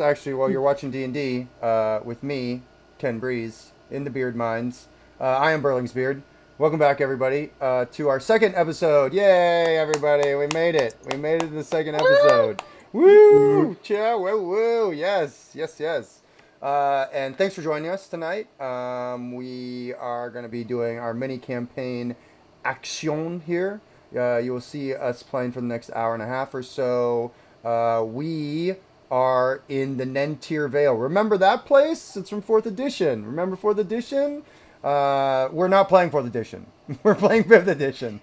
Actually, while you're watching D&D with me, Ken Breeze, in the Beard Mines. I am Burling's Beard. Welcome back, everybody, to our second episode. Yay, everybody! We made it. We made it to the second episode. Woo! Chow! Woo! Woo! Yes! Yes! Yes! And thanks for joining us tonight. We are going to be doing our mini campaign action here. You will see us playing for the next hour and a half or so. We are in the Nentir Vale. Remember that place? It's from 4th edition. Remember 4th edition? We're not playing 4th edition. We're playing 5th edition.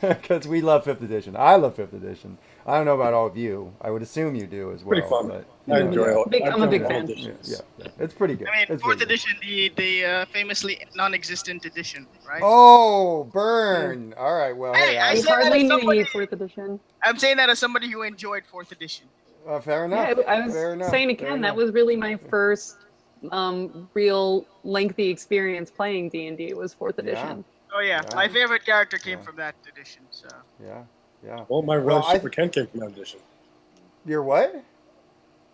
Because we love 5th edition. I love 5th edition. I don't know about all of you. I would assume you do as Pretty well. fun. But, I yeah, enjoy yeah. all. I'm a big all fan. editions. Yeah. It's pretty good. I mean, It's fourth pretty good. edition, the famously non-existent edition, right? Oh, burn! All right, well, Hey, hey, I We said that hardly as knew somebody- you 4th edition. I'm saying that as somebody who enjoyed fourth edition. fair enough. Yeah, I was Fair enough. saying to Fair Ken, that enough. was really my first real lengthy experience playing D&D was 4th edition. Oh yeah, Yeah. my favorite character came Yeah. from that edition. So Yeah. Well, my Well, relationship with Ken came from that edition. You're what?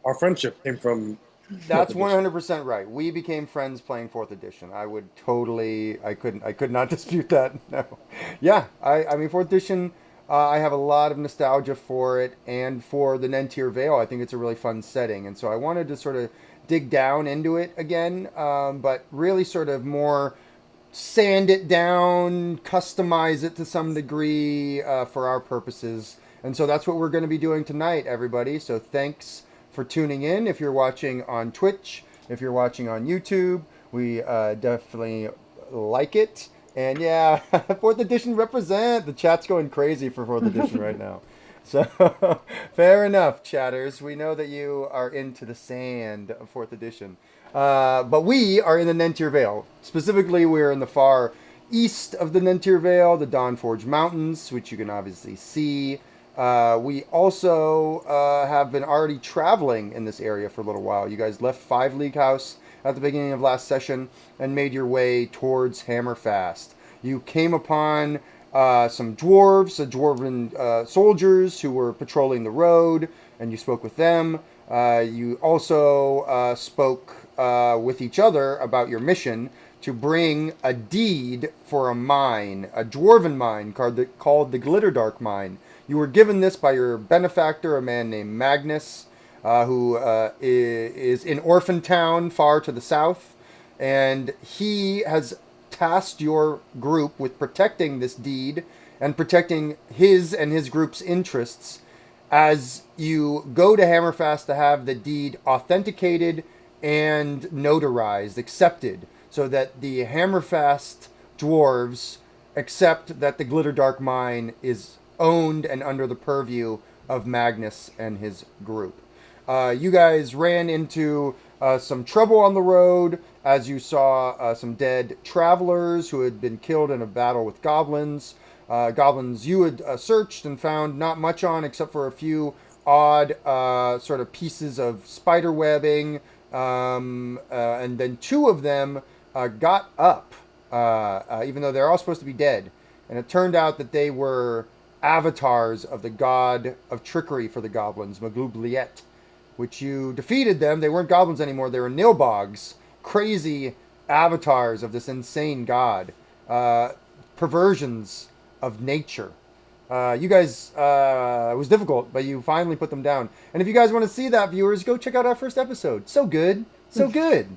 Our friendship came from. That's edition. 100% right. We became friends playing 4th edition. I would totally, I could not dispute that. No. Yeah, I mean, 4th edition, I have a lot of nostalgia for it and for the Nentir Vale. I think it's a really fun setting. And so I wanted to sort of dig down into it again, but really sort of more sand it down, customize it to some degree for our purposes. And so that's what we're going to be doing tonight, everybody. So thanks for tuning in. If you're watching on Twitch, if you're watching on YouTube, we definitely like it. And yeah, 4th edition represent. The chat's going crazy for 4th edition right now. So fair enough, chatters. We know that you are into the sand of 4th edition. But we are in the Nentir Vale. Specifically, we're in the far east of the Nentir Vale, the Dawnforge Mountains, which you can obviously see. We also have been already traveling in this area for a little while. You guys left Five League House at the beginning of last session and made your way towards Hammerfast. You came upon some dwarves, dwarven soldiers who were patrolling the road, and you spoke with them. You also spoke with each other about your mission to bring a deed for a mine, a dwarven mine called the Glitterdark Mine. You were given this by your benefactor, a man named Magnus, who is in Orphan Town, far to the south, and he has tasked your group with protecting this deed and protecting his and his group's interests as you go to Hammerfast to have the deed authenticated and notarized, accepted, so that the Hammerfast dwarves accept that the Glitterdark Mine is owned and under the purview of Magnus and his group. You guys ran into some trouble on the road as you saw some dead travelers who had been killed in a battle with goblins. Goblins you had searched and found not much on except for a few odd sort of pieces of spider webbing. And then two of them got up, even though they're all supposed to be dead. And it turned out that they were avatars of the god of trickery for the goblins, Maglubliet, which you defeated them. They weren't goblins anymore. They were nilbogs, crazy avatars of this insane god, perversions of nature. You guys, it was difficult, but you finally put them down. And if you guys want to see that, viewers, go check out our first episode. So good. So good.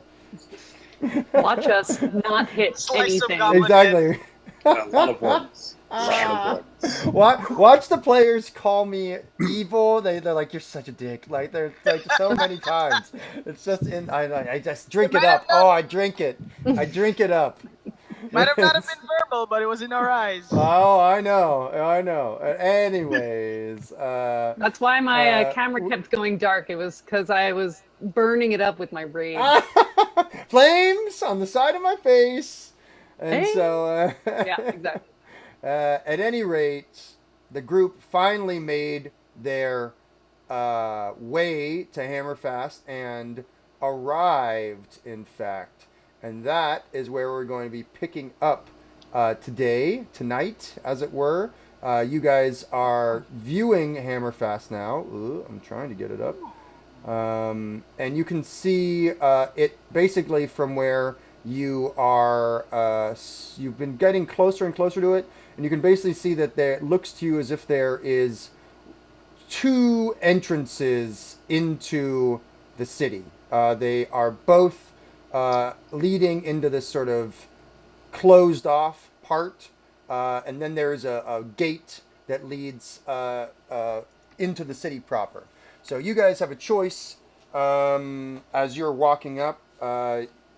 Watch us not hit Slice of anything. goblin. Exactly. A lot of ones. A lot of ones. Watch the players call me evil. They're like, you're such a dick. Like they're like so many times. It's just I just drink it up. Oh, I drink it. I drink it up. might have not have been verbal, but it was in our eyes. Oh, I know. Anyways, That's why my camera kept going dark. It was because I was burning it up with my rage. flames on the side of my face, and Hey. so Yeah, exactly. at any rate, the group finally made their way to Hammerfast and arrived, in fact. And that is where we're going to be picking up tonight, as it were. You guys are viewing Hammerfast now. Ooh, I'm trying to get it up. And you can see it basically from where you are. You've been getting closer and closer to it, and you can basically see that there it looks to you as if there is two entrances into the city. They are both leading into this sort of closed off part, and then there's a gate that leads into the city proper. So you guys have a choice as you're walking up.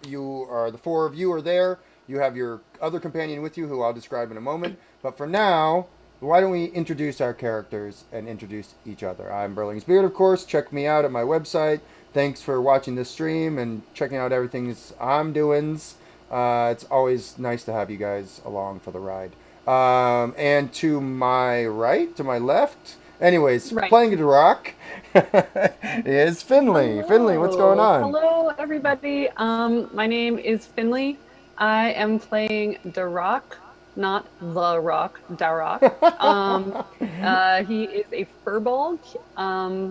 You are the four of you are there. You have your other companion with you, who I'll describe in a moment. But for now, why don't we introduce our characters and introduce each other? I'm Burling's Beard, of course. Check me out at my website. Thanks for watching this stream and checking out everything I'm doing. It's always nice to have you guys along for the ride. And to my right, to my left, anyways, Right. playing the rock is Finley. Finley, what's going on? Hello, everybody. My name is Finley. I am playing Darak, not the Rock, Darak. He is a furbolg.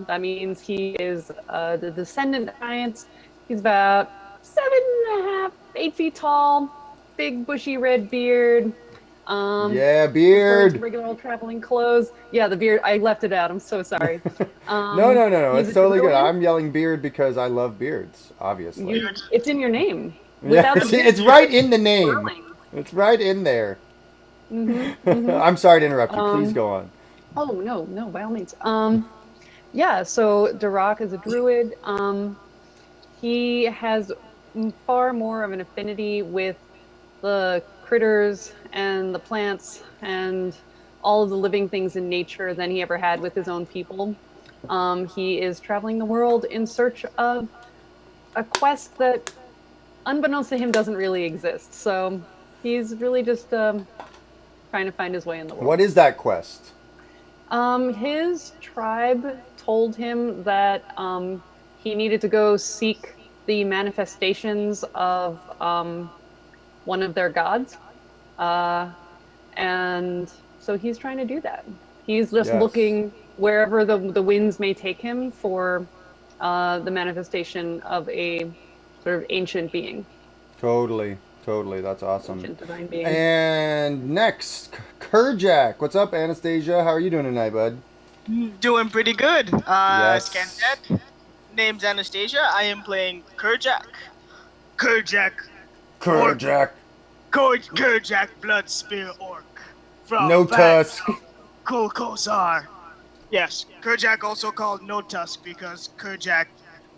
That means he is the descendant of giants. He's about 7.5, 8 feet tall, big bushy red beard. Yeah, Just wearing some beard. regular old traveling clothes. Yeah, the beard. I left it out. I'm so sorry. No. He's It's a totally good. druid. I'm yelling beard because I love beards, obviously. It's in your name. Yeah, Without the see, beard, it's right in the you're name. Burling. It's right in there. Mm-hmm. I'm sorry to interrupt you. Please Um, go on. oh no, by all means. Yeah. So Darak is a druid. He has far more of an affinity with the critters and the plants and all of the living things in nature than he ever had with his own people. He is traveling the world in search of a quest that, unbeknownst to him, doesn't really exist. So he's really just trying to find his way in the world. What is that quest? His tribe told him that he needed to go seek the manifestations of one of their gods. Uh, and so he's trying to do that. He's just Yes. looking wherever the winds may take him for the manifestation of a sort of ancient being, Totally. That's awesome. ancient divine being. And next, Kerjak. What's up, Anastasia? How are you doing tonight, bud? Doing pretty good. Yes. Scantet. Name's Anastasia. I am playing Kerjak. Kerjak. Kerjak. Kerjak Blood Spear Orc. From No back tusk. of Kulkosar. Yes, Kerjak also called No Tusk because Kerjak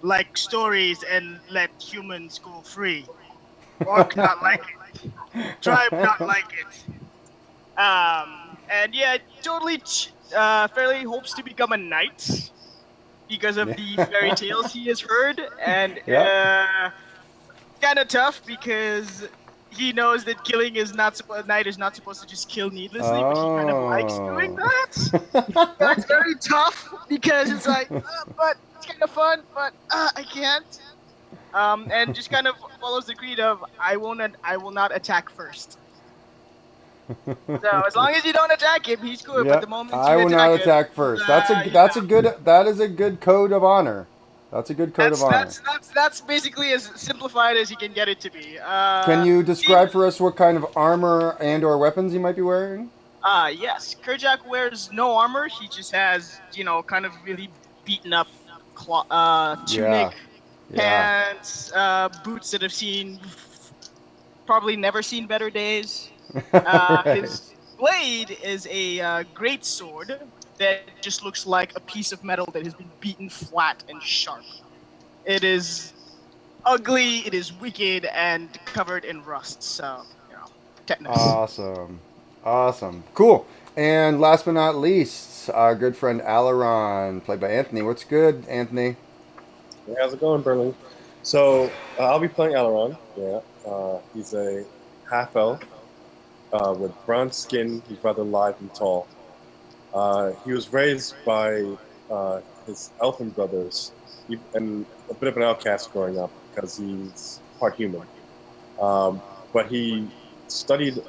likes stories and let humans go free. Orc not like it. Tribe not like it. And yeah, totally fairly hopes to become a knight because of the fairy tales he has heard, and Yeah. kind of tough because he knows that killing is not a knight is not supposed to just kill needlessly, but he kind of likes doing that. So it's very tough because it's like, but it's kind of fun, but I can't. And just kind of follows the creed of I will not attack first. So as long as you don't attack him, he's good. But the moment I you will not him, attack first. That is a good code of honor. That's a good code of honor. That's basically as simplified as you can get it to be. Can you describe for us what kind of armor and or weapons he might be wearing? Yes. Kerjak wears no armor. He just has, kind of really beaten up tunic, pants, boots that have probably never seen better days. His blade is a great sword that just looks like a piece of metal that has been beaten flat and sharp. It is ugly, it is wicked, and covered in rust. So, tetanus. Awesome. Cool. And last but not least, our good friend Alaron, played by Anthony. What's good, Anthony? Hey, how's it going, Berlin? So I'll be playing Alaron. Yeah, he's a half elf with brown skin. He's rather lithe and tall. He was raised by his elfin brothers, and a bit of an outcast growing up because he's part human. But he studied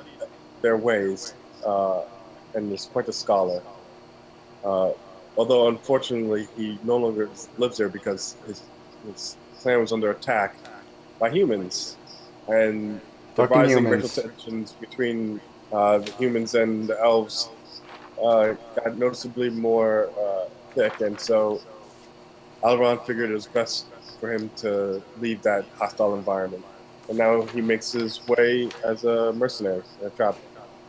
their ways and is quite a scholar. although unfortunately he no longer lives there because his clan was under attack by humans, and the Fucking rising racial humans. tensions between the humans and the elves got noticeably more thick, and so Alron figured it was best for him to leave that hostile environment. And now he makes his way as a mercenary, a traveler.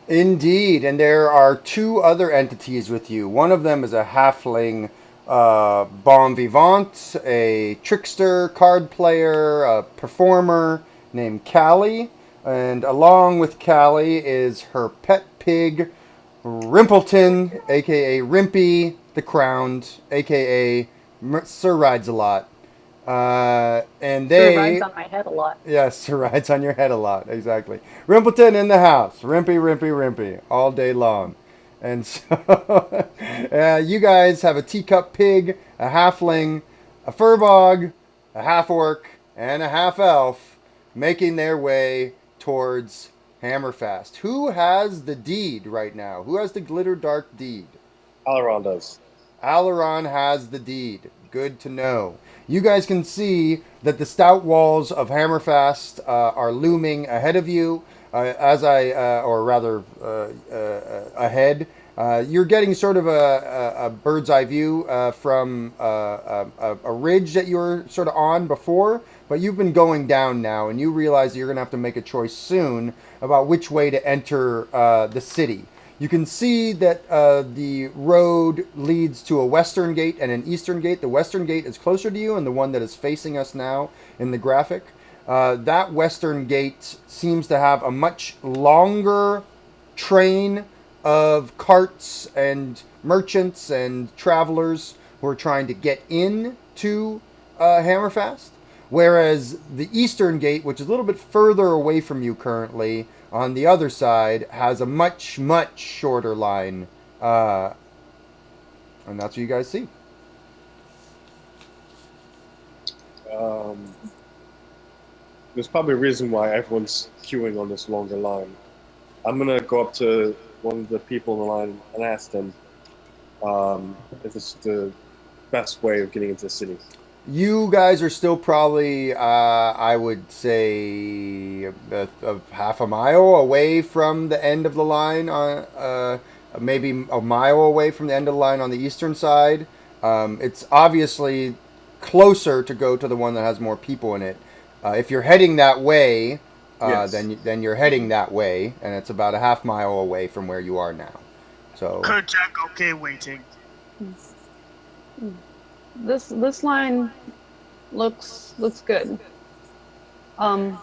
Indeed, and there are two other entities with you. One of them is a halfling bon vivant, a trickster, card player, a performer named Callie. And along with Callie is her pet pig, Rimpleton, aka Rimpy the Crowned, aka Sir Rides a Lot. And Sure rides they on my head a lot. Yes, rides on your head a lot. Exactly. Rimpleton in the house. Rimpy, rimpy, rimpy. All day long. And so you guys have a teacup pig, a halfling, a furbog, a half orc, and a half elf making their way towards Hammerfast. Who has the deed right now? Who has the glitter dark deed? Alron does. Alaron has the deed. Good to know. You guys can see that the stout walls of Hammerfast are looming ahead of you. Or rather, ahead. You're getting sort of a bird's eye view from a ridge that you were sort of on before, but you've been going down now, and you realize that you're going to have to make a choice soon about which way to enter the city. You can see that the road leads to a western gate and an eastern gate. The western gate is closer to you, and the one that is facing us now in the graphic. That western gate seems to have a much longer train of carts and merchants and travelers who are trying to get in to Hammerfast. Whereas the eastern gate, which is a little bit further away from you currently, on the other side, has a much, much shorter line. And that's what you guys see. There's probably a reason why everyone's queuing on this longer line. I'm gonna go up to one of the people in the line and ask them if it's the best way of getting into the city. You guys are still probably, I would say, a half a mile away from the end of the line. Maybe a mile away from the end of the line on the eastern side. It's obviously closer to go to the one that has more people in it. If you're heading that way, Yes. then you're heading that way, and it's about a half mile away from where you are now. So Kerchak, okay, waiting. This line looks good. Who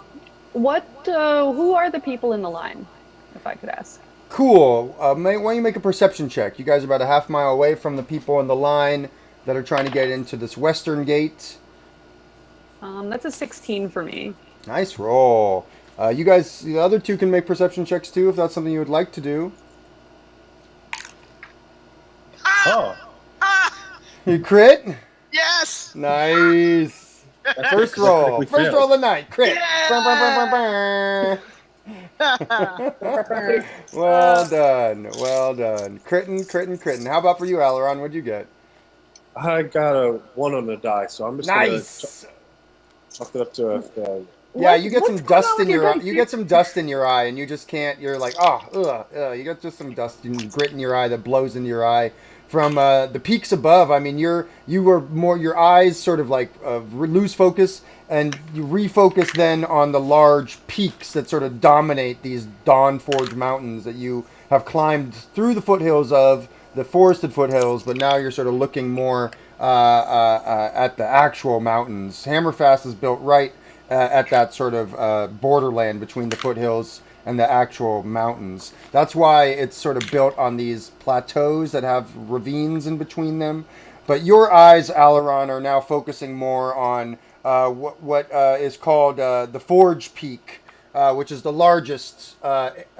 are the people in the line, if I could ask? cool. Why don't you make a perception check? You guys are about a half mile away from the people in the line that are trying to get into this western gate. That's a 16 for me. Nice roll. You guys, the other two can make perception checks too, if that's something you would like to do. Oh, You crit? Yes! Nice. First roll. critically First failed. roll of the night. Crit. Yeah! Well done. Well done. Critting. How about for you, Alaron? What'd you get? I got a 1 on the die, so I'm just Nice. gonna chalk it up to a failure. Yeah, you get What's some going on dust with in your eye. dice You here? get some dust in your eye, and you just can't. You're like, you got just some dust and grit in your eye that blows into your eye from the peaks above. I mean, you were more your eyes sort of like lose focus, and you refocus then on the large peaks that sort of dominate these Dawnforge mountains that you have climbed through the foothills of the forested foothills, but now you're sort of looking more at the actual mountains. Hammerfast is built right at that sort of borderland between the foothills and the actual mountains. That's why it's sort of built on these plateaus that have ravines in between them. But your eyes, Alaron, are now focusing more on what is called the Forge Peak, which is the largest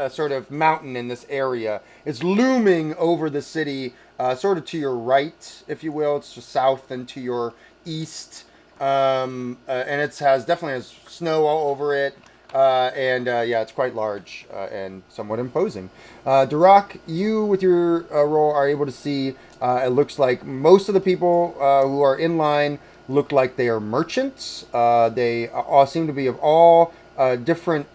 sort of mountain in this area. It's looming over the city, sort of to your right, if you will. It's just south and to your east. And it definitely has snow all over it. Yeah, it's quite large and somewhat imposing. Durak, you with your role are able to see. It looks like most of the people who are in line look like they are merchants. They all seem to be of all different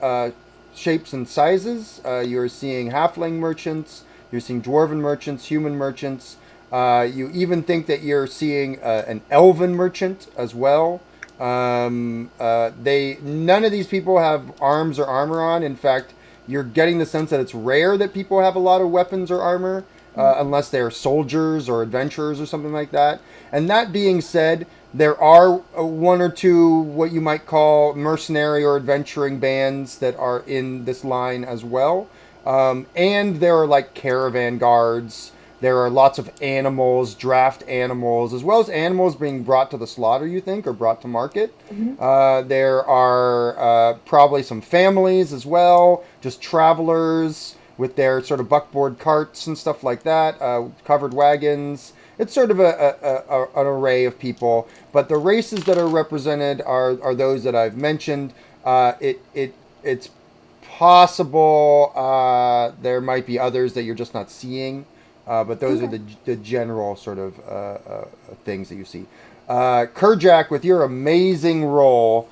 shapes and sizes. You're seeing halfling merchants. You're seeing dwarven merchants, human merchants. You even think that you're seeing an elven merchant as well. They none of these people have arms or armor on. In fact, you're getting the sense that it's rare that people have a lot of weapons or armor, unless they're soldiers or adventurers or something like that. And that being said, there are one or two what you might call mercenary or adventuring bands that are in this line as well. And there are like caravan guards. There are lots of animals, draft animals, as well as animals being brought to the slaughter, you think, or brought to market. There are probably some families as well, just travelers with their sort of buckboard carts and stuff like that, covered wagons. It's sort of an array of people, but the races that are represented are those that I've mentioned. It's possible there might be others that you're just not seeing. But those are the general sort of things that you see. Kerjak, with your amazing roll,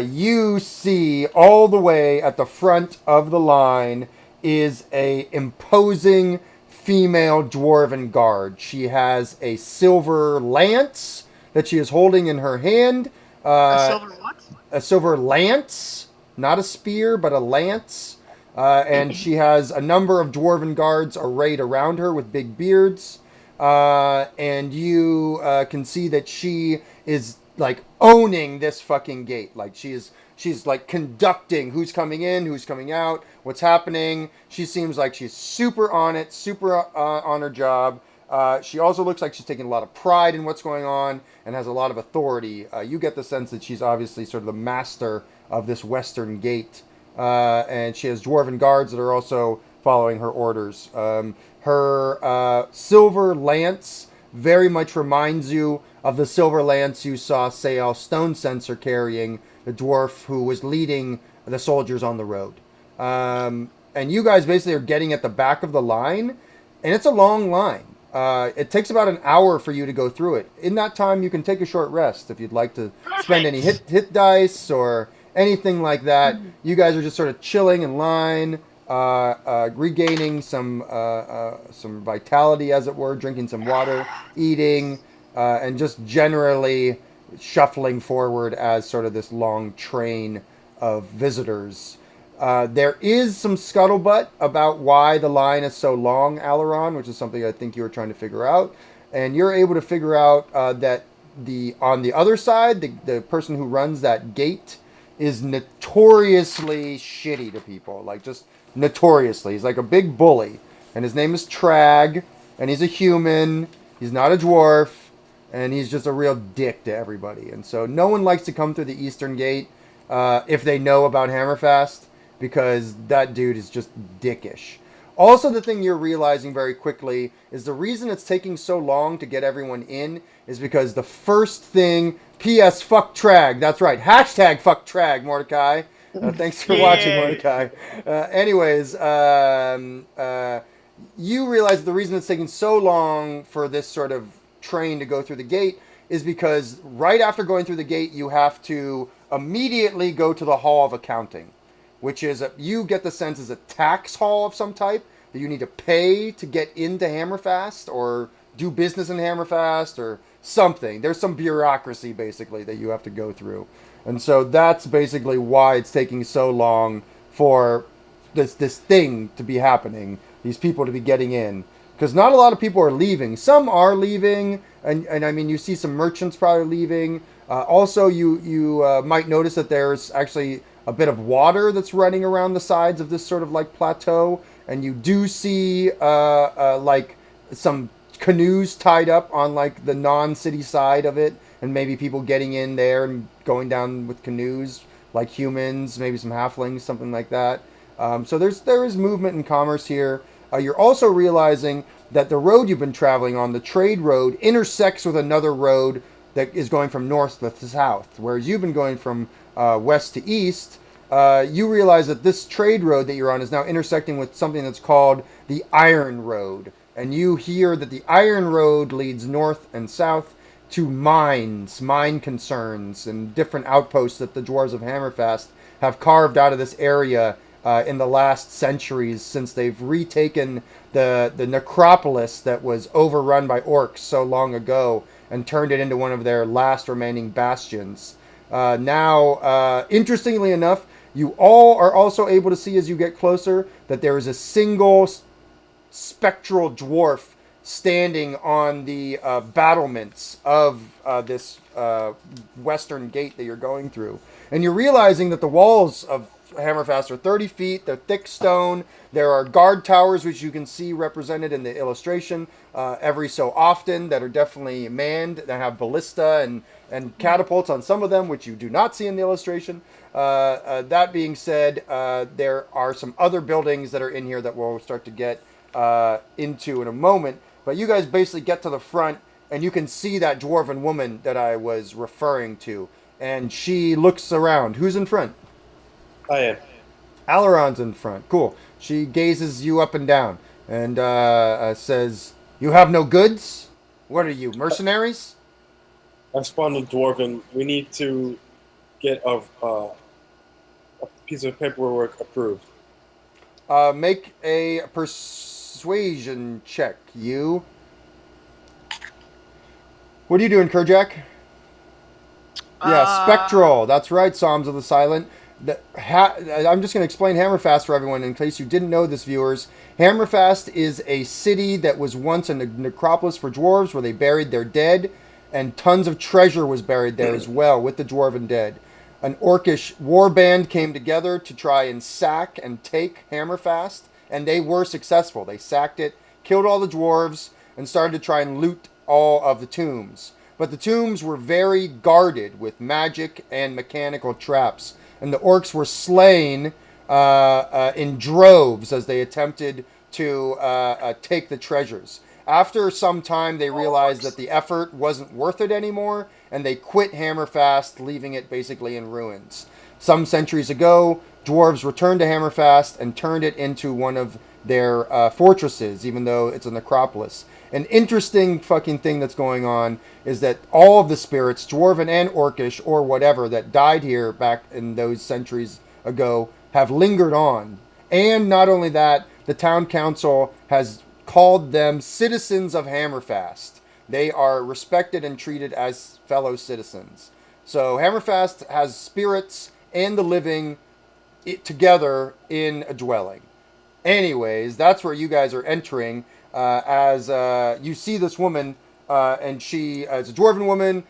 you see all the way at the front of the line is a imposing female dwarven guard. She has a silver lance that she is holding in her hand. A silver what? A silver lance, not a spear, but a lance. And she has a number of dwarven guards arrayed around her with big beards. And you can see that she is like owning this fucking gate. Like she's like conducting who's coming in, who's coming out, what's happening. She seems like she's super on it, super on her job. She also looks like she's taking a lot of pride in what's going on and has a lot of authority. You get the sense that she's obviously sort of the master of this western gate. And she has dwarven guards that are also following her orders. Her silver lance very much reminds you of the silver lance you saw Sael Stone Censer carrying, the dwarf who was leading the soldiers on the road. And you guys basically are getting at the back of the line, and it's a long line. It takes about an hour for you to go through it. In that time, you can take a short rest if you'd like to spend any hit dice or anything like that. You guys are just sort of chilling in line, regaining some vitality, as it were, drinking some water, eating, and just generally shuffling forward as sort of this long train of visitors. There is some scuttlebutt about why the line is so long, Alaron, which is something I think you were trying to figure out. And you're able to figure out that on the other side, the person who runs that gate is notoriously shitty to people. Like, just notoriously. He's like a big bully. And his name is Trag. And he's a human. He's not a dwarf. And he's just a real dick to everybody. And so no one likes to come through the Eastern Gate if they know about Hammerfast, because that dude is just dickish. Also, the thing you're realizing very quickly is the reason it's taking so long to get everyone in is because the first thing... P.S. Fuck Trag. That's right. Hashtag fuck Trag, Mordecai. Thanks for watching, Mordecai. You realize the reason it's taking so long for this sort of train to go through the gate is because right after going through the gate, you have to immediately go to the Hall of Accounting, which is, you get the sense is a tax hall of some type that you need to pay to get into Hammerfast or do business in Hammerfast or something. There's some bureaucracy, basically, that you have to go through. And so that's basically why it's taking so long for this thing to be happening, these people to be getting in. Because not a lot of people are leaving. Some are leaving, and I mean, you see some merchants probably leaving. Also, you might notice that there's actually a bit of water that's running around the sides of this sort of like plateau. And you do see like some canoes tied up on like the non-city side of it, and maybe people getting in there and going down with canoes like humans, maybe some halflings, something like that. So there is movement and commerce here. You're also realizing that the road you've been traveling on, the trade road, intersects with another road that is going from north to south, whereas you've been going from west to east. you realize that this trade road that you're on is now intersecting with something that's called the Iron Road. And you hear that the Iron Road leads north and south to mines, mine concerns, and different outposts that the dwarves of Hammerfast have carved out of this area in the last centuries since they've retaken the necropolis that was overrun by orcs so long ago and turned it into one of their last remaining bastions. Now, interestingly enough, you all are also able to see as you get closer that there is a single spectral dwarf standing on the battlements of this western gate that you're going through. And you're realizing that the walls of Hammerfast are 30 feet. They're thick stone. There are guard towers, which you can see represented in the illustration every so often, that are definitely manned, that have ballista and catapults on some of them, which you do not see in the illustration. That being said, there are some other buildings that are in here that we'll start to get into in a moment. But you guys basically get to the front, and you can see that dwarven woman that I was referring to. And she looks around. Who's in front? I am. Alaron's in front. Cool. She gazes you up and down and says, "You have no goods? What are you, mercenaries?" I spawned in Dwarven. We need to get a piece of paperwork approved. Make a persuasion check, you. What are you doing, Kerjak? Yeah, spectral. That's right, Psalms of the Silent. I'm just going to explain Hammerfast for everyone in case you didn't know this, viewers. Hammerfast is a city that was once a necropolis for dwarves where they buried their dead, and tons of treasure was buried there as well with the dwarven dead. An orcish war band came together to try and sack and take Hammerfast, and they were successful. They sacked it, killed all the dwarves, and started to try and loot all of the tombs. But the tombs were very guarded with magic and mechanical traps, and the orcs were slain in droves as they attempted to take the treasures. After some time, they realized that the effort wasn't worth it anymore, and they quit Hammerfast, leaving it basically in ruins. Some centuries ago, dwarves returned to Hammerfast and turned it into one of their fortresses, even though it's a necropolis. An interesting fucking thing that's going on is that all of the spirits, dwarven and orcish or whatever, that died here back in those centuries ago have lingered on. And not only that, the town council has called them citizens of Hammerfast. They are respected and treated as fellow citizens. So Hammerfast has spirits and the living together in a dwelling. Anyways, that's where you guys are entering as you see this woman, and she is a dwarven woman.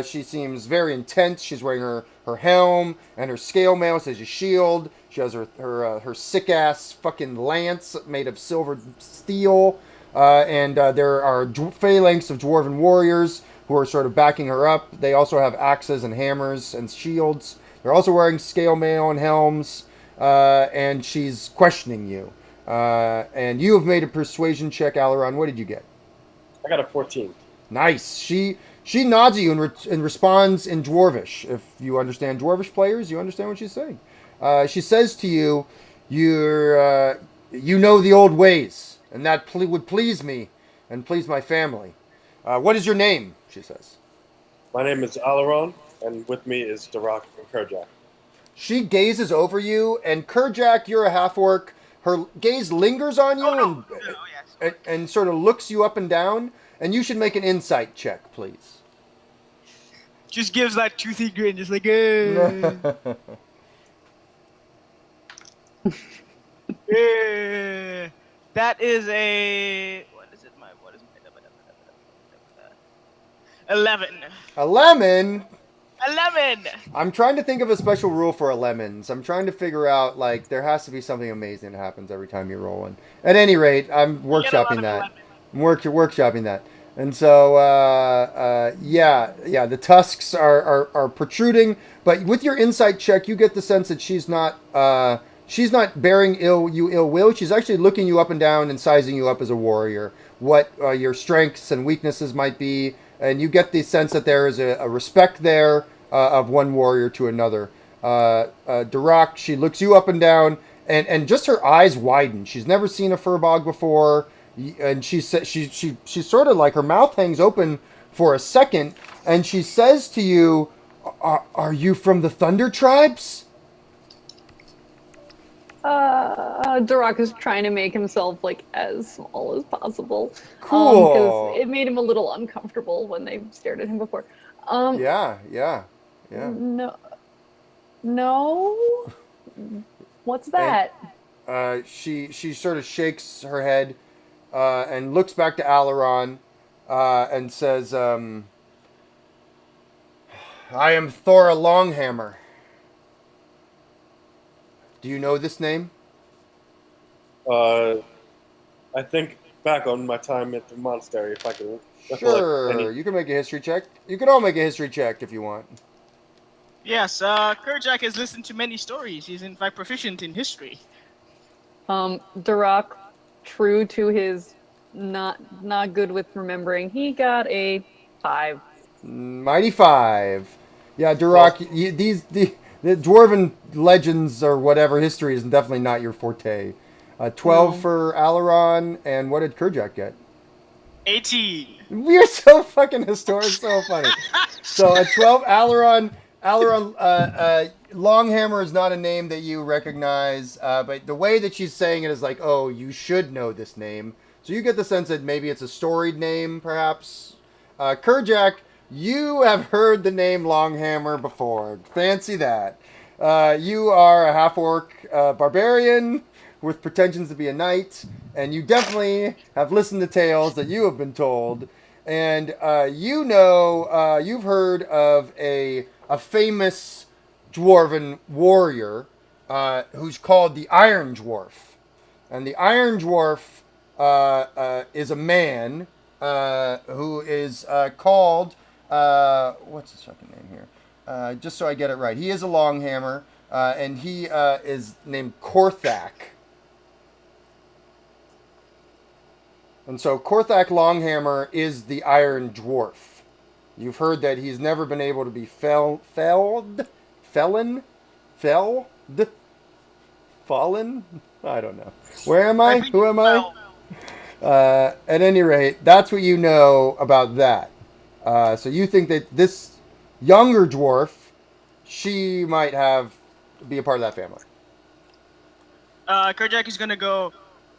She seems very intense. She's wearing her helm and her scale mail as a shield. She has her sick ass fucking lance made of silver steel, and there are phalanx of dwarven warriors who are sort of backing her up. They also have axes and hammers and shields. They're also wearing scale mail and helms, and she's questioning you. And you have made a persuasion check, Alaron. What did you get? I got a 14. Nice. She nods at you and responds in Dwarvish. If you understand Dwarvish players, you understand what she's saying. She says to you, you know the old ways, and that would please me and please my family. What is your name? She says. My name is Alaron, and with me is Darak and Kerjak. She gazes over you, and Kerjak, you're a half-orc. Her gaze lingers on you and sort of looks you up and down, and you should make an insight check, please. Just gives that toothy grin, just like, eh. Eh. That is a... What is my 11. A lemon? A lemon! I'm trying to think of a special rule for a lemons. I'm trying to figure out, like, there has to be something amazing that happens every time you roll one. At any rate, I'm workshopping that. I'm workshopping that. And so, yeah, the tusks are protruding. But with your insight check, you get the sense that she's not bearing ill will. She's actually looking you up and down and sizing you up as a warrior. What your strengths and weaknesses might be. And you get the sense that there is a respect there of one warrior to another. Durak, she looks you up and down, and just her eyes widen. She's never seen a furbog before, and she's sort of like her mouth hangs open for a second, and she says to you, "Are you from the Thunder Tribes?" Durak is trying to make himself like as small as possible. Because Cool. it made him a little uncomfortable when they stared at him before. Um, Yeah. no, no. What's And that? she sort of shakes her head and looks back to Alaron and says, "I am Thora Longhammer. Do you know this name?" Uh, I think back on my time at the monastery, if I could recollect any. Sure, you can make a history check. You can all make a history check if you want. Yes, Kerjak has listened to many stories. He's in fact proficient in history. Durak, true to his not good with remembering, he got a 5. Mighty Five. Yeah, Well, Durak, the dwarven legends or whatever history is definitely not your forte. 12 No. for Alaron, and what did Kerjak get? 18. We're so fucking historic, so funny. So a 12, Alaron, Longhammer is not a name that you recognize, but the way that she's saying it is like, oh, you should know this name. So you get the sense that maybe it's a storied name, perhaps. Kerjak, you have heard the name Longhammer before. Fancy that. You are a half-orc barbarian with pretensions to be a knight, and you definitely have listened to tales that you have been told. And you've heard of a famous dwarven warrior who's called the Iron Dwarf. And the Iron Dwarf is a man who is called, what's his fucking name here? Just so I get it right. He is a Longhammer, and he is named Korthak. And so Korthak Longhammer is the Iron Dwarf. You've heard that he's never been able to be felled, fallen. I don't know. Where am I I? think Who am I? well, At any rate, that's what you know about that. So you think that this younger dwarf, she might be a part of that family. Kerjak is gonna go,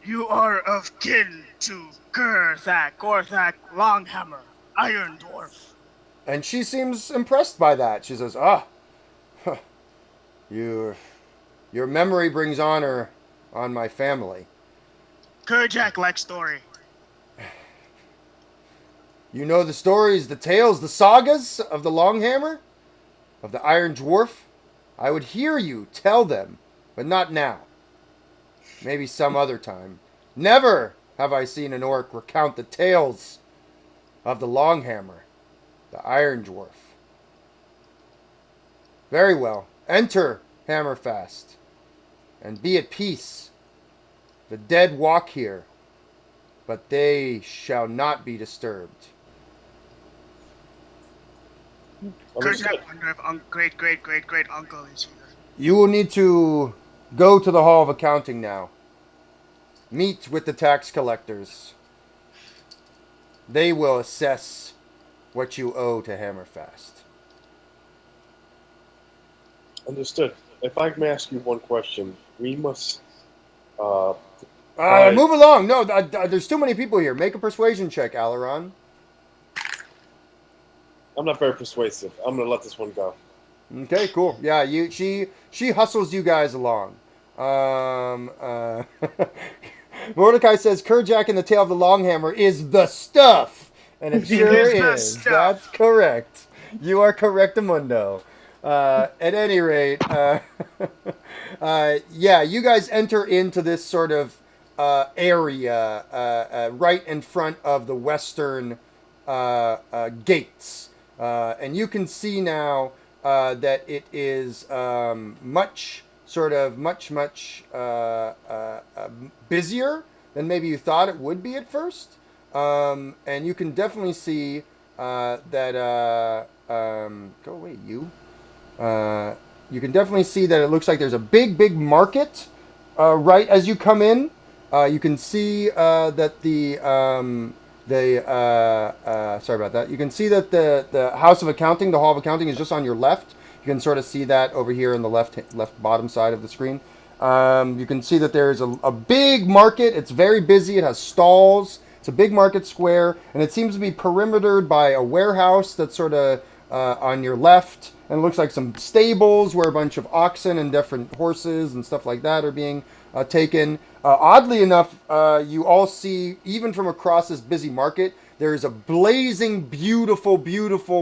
"You are of kin to Gorthak Longhammer, Iron Dwarf." And she seems impressed by that. She says, "Ah, your memory brings honor on my family. Kerjak likes story. You know the stories, the tales, the sagas of the Longhammer, of the Iron Dwarf. I would hear you tell them, but not now. Maybe some other time. Never have I seen an orc recount the tales of the Longhammer, the Iron Dwarf. Very well. Enter Hammerfast, and be at peace. The dead walk here, but they shall not be disturbed." Kerjak wonder if great uncle is here. You will need to go to the Hall of Accounting now. Meet with the tax collectors. They will assess what you owe to Hammerfast. understood. If I may ask you one question, we must. Find- Move along. No, there's too many people here. Make a persuasion check, Alaron. I'm not very persuasive. I'm gonna let this one go. Okay, cool. Yeah, she hustles you guys along. Mordecai says Kerjak and the Tale of the Longhammer is the stuff, and it sure is the is. stuff. That's correct. You are correct, Amundo. At any rate, yeah, you guys enter into this sort of area right in front of the western gates, and you can see now that it is much busier than maybe you thought it would be at first. And you can definitely see that. Go away, you. you can definitely see that it looks like there's a big market right as you come in. You can see that sorry about that. You can see that the House of Accounting, the Hall of Accounting, is just on your left. You can sort of see that over here in the left bottom side of the screen. You can see that there's a big market. It's very busy. It has stalls. It's a big market square, and it seems to be perimetered by a warehouse that's sort of on your left. And it looks like some stables where a bunch of oxen and different horses and stuff like that are being taken. Oddly enough, you all see, even from across this busy market, there's a blazing, beautiful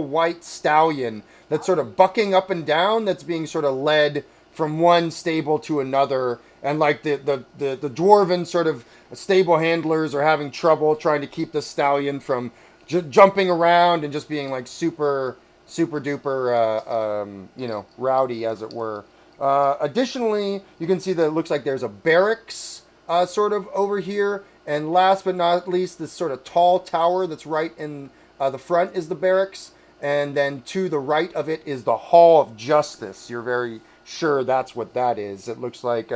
white stallion that's sort of bucking up and down, that's being sort of led from one stable to another. And like the dwarven sort of stable handlers are having trouble trying to keep the stallion from jumping around and just being like super duper, rowdy, as it were. Additionally, you can see that it looks like there's a barracks sort of over here. And last but not least, this sort of tall tower that's right in the front is the barracks. And then to the right of it is the Hall of Justice. You're very sure that's what that is. It looks like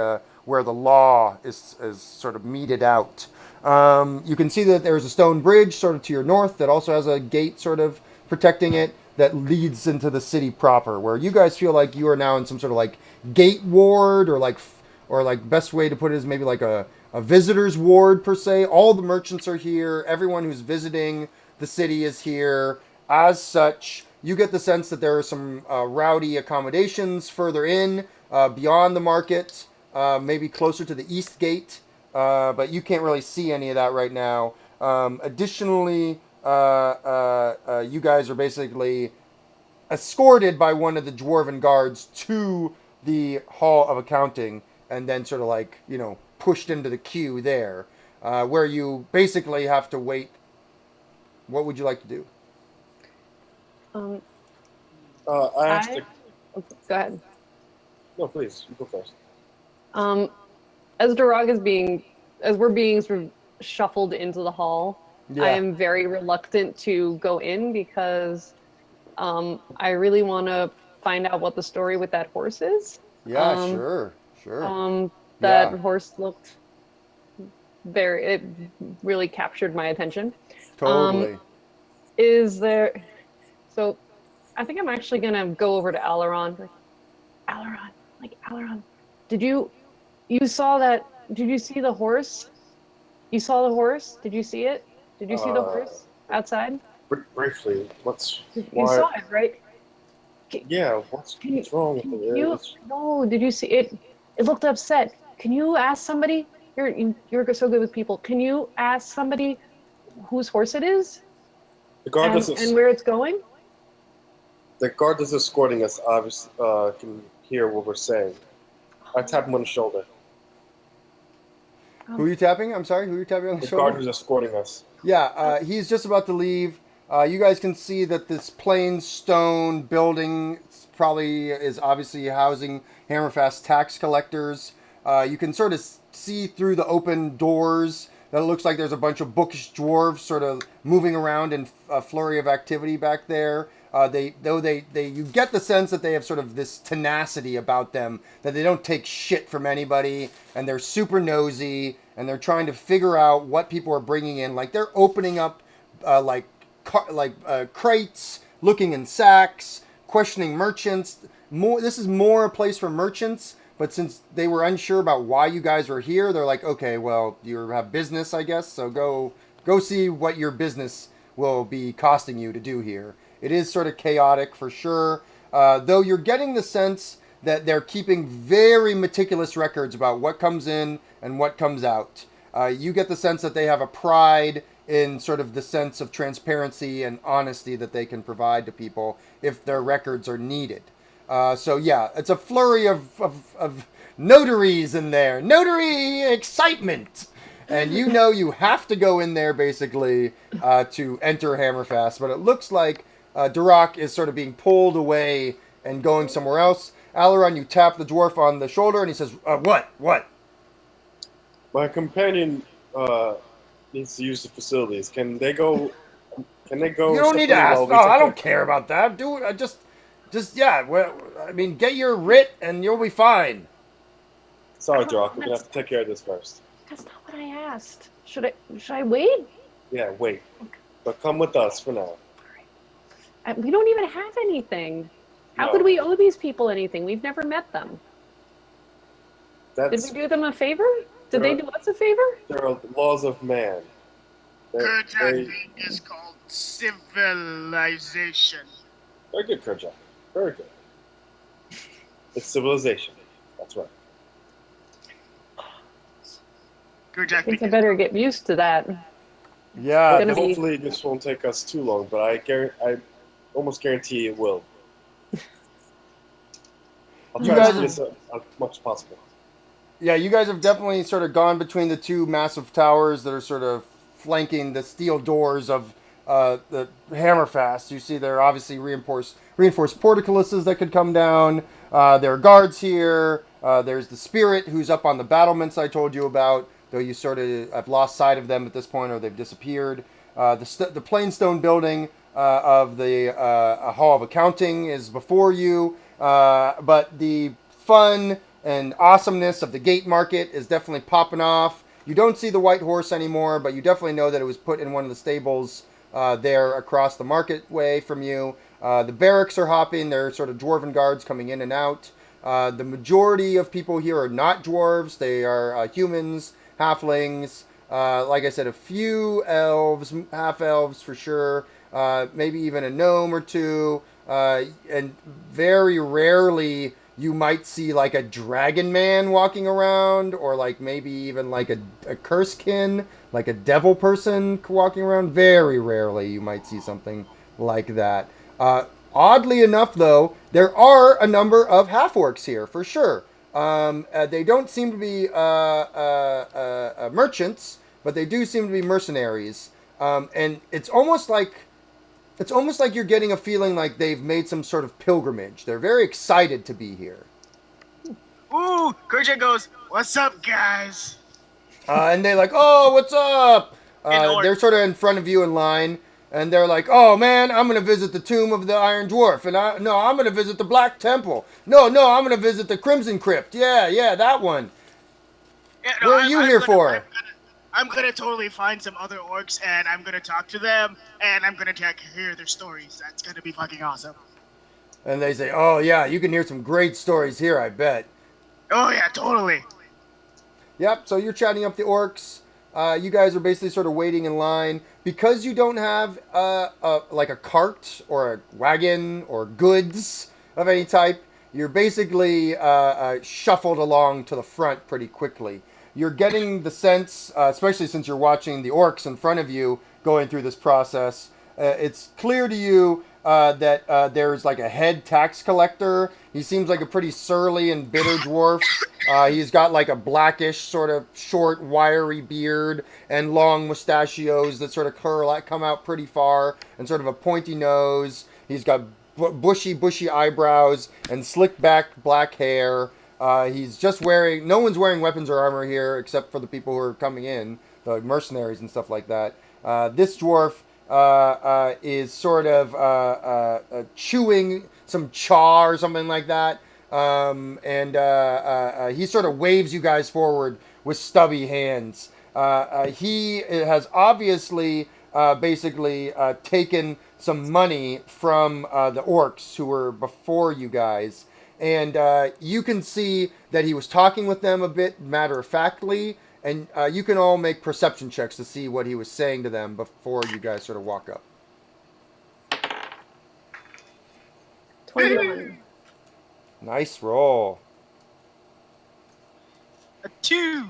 where the law is sort of meted out. You can see that there's a stone bridge sort of to your north that also has a gate sort of protecting it that leads into the city proper, where you guys feel like you are now in some sort of like gate ward, or like best way to put it is maybe like a visitor's ward per se. All the merchants are here. Everyone who's visiting the city is here. As such, you get the sense that there are some rowdy accommodations further in, beyond the market, maybe closer to the east gate, but you can't really see any of that right now. Additionally, you guys are basically escorted by one of the dwarven guards to the Hall of Accounting, and then sort of like, pushed into the queue there, where you basically have to wait. What would you like to do? I asked. Go ahead. No, please, you go first. As Durag as we're being sort of shuffled into the hall, Yeah. I am very reluctant to go in because I really want to find out what the story with that horse is. Yeah, sure. That Yeah. horse looked it really captured my attention. Totally. Is there, so I think I'm actually going to go over to Alaron. Alaron, you saw that, did you see the horse? You saw the horse? Did you see it? Did you see the horse outside? Briefly, You saw it, right? What's wrong with it? No, did you see it? It looked upset. Can you ask somebody? You're so good with people. Can you ask somebody whose horse it is? The guard and where it's going? The guard that's escorting us obviously can hear what we're saying. I tap him on the shoulder. Who are you tapping? I'm sorry, who are you tapping on the shoulder? The guard who's escorting us. Yeah, he's just about to leave. You guys can see that this plain stone building probably is obviously housing Hammerfast tax collectors. You can sort of see through the open doors that it looks like there's a bunch of bookish dwarves sort of moving around in a flurry of activity back there. You get the sense that they have sort of this tenacity about them, that they don't take shit from anybody, and they're super nosy, and they're trying to figure out what people are bringing in. Like they're opening up crates, looking in sacks, questioning merchants. This is more a place for merchants. But since they were unsure about why you guys were here, they're like, okay, well, you have business, I guess. So go see what your business will be costing you to do here. It is sort of chaotic for sure. Though you're getting the sense that they're keeping very meticulous records about what comes in and what comes out. You get the sense that they have a pride in sort of the sense of transparency and honesty that they can provide to people if their records are needed. So yeah, it's a flurry of notaries in there. Notary excitement! And you have to go in there basically to enter Hammerfast. But it looks like Durak is sort of being pulled away and going somewhere else. Alaron, you tap the dwarf on the shoulder and he says, what? My companion needs to use the facilities. Can they go? You don't need to ask. Oh, I don't care about that. Do it. Just yeah. Well, I mean, get your writ and you'll be fine. Sorry, Doc. We're gonna have to take care of this first. That's not what I asked. Should I wait? Yeah, wait. But come with us for now. We don't even have anything. How No. could we owe these people anything? We've never met them. Did That's we do them a favor? Did they do us a favor? there are laws of man. Kerjak thing is called civilization. Very good, Kerjak. Very good. It's civilization. That's right. Kerjak I think I thing. better get used to that. Yeah. Gonna be- Hopefully, this won't take us too long, but I almost guarantee it will. I'll You try guys to speed this up as much as possible. Yeah, you guys have definitely sort of gone between the two massive towers that are sort of flanking the steel doors of the Hammerfast. You see there are obviously reinforced portcullises that could come down. There are guards here. There's the Spirit who's up on the battlements I told you about, though you sort of have lost sight of them at this point or they've disappeared. The plain-stone building of the Hall of Accounting is before you, but the fun and awesomeness of the gate market is definitely popping off. You don't see the white horse anymore, but you definitely know that it was put in one of the stables there across the marketway from you. The barracks are hopping. They're sort of dwarven guards coming in and out. The majority of people here are not dwarves. They are humans, halflings. Like I said, a few elves, half elves for sure. Maybe even a gnome or two. And very rarely you might see like a dragon man walking around, or like maybe even like a cursekin, like a devil person walking around. Very rarely you might see something like that. Oddly enough, though, there are a number of half-orcs here for sure. They don't seem to be merchants, but they do seem to be mercenaries. And it's almost like you're getting a feeling like they've made some sort of pilgrimage. They're very excited to be here. Ooh, Kerjak goes, "What's up, guys?" And they're like, "Oh, what's up?" In order. They're sort of in front of you in line, and they're like, "Oh man, I'm gonna visit the tomb of the Iron Dwarf, and I'm gonna visit the Black Temple. No, I'm gonna visit the Crimson Crypt. Yeah, that one. Yeah, What are you here for?" I'm gonna totally find some other orcs, and I'm gonna talk to them, and I'm gonna hear their stories. That's gonna be fucking awesome. And they say, "Oh yeah, you can hear some great stories here, I bet." Oh yeah, totally. Yep, so you're chatting up the orcs. You guys are basically sort of waiting in line. Because you don't have like a cart or a wagon or goods of any type, you're basically shuffled along to the front pretty quickly. You're getting the sense, especially since you're watching the orcs in front of you going through this process, it's clear to you that there's like a head tax collector. He seems like a pretty surly and bitter dwarf. He's got like a blackish, sort of short, wiry beard and long mustachios that sort of come out pretty far, and sort of a pointy nose. He's got bushy eyebrows and slick back black hair. He's just wearing... No one's wearing weapons or armor here except for the people who are coming in, the mercenaries and stuff like that. This dwarf is sort of chewing some chaw or something like that. He sort of waves you guys forward with stubby hands. He has obviously basically taken some money from the orcs who were before you guys. And you can see that he was talking with them a bit matter-of-factly. And you can all make perception checks to see what he was saying to them before you guys sort of walk up. 21. Nice roll. A 2.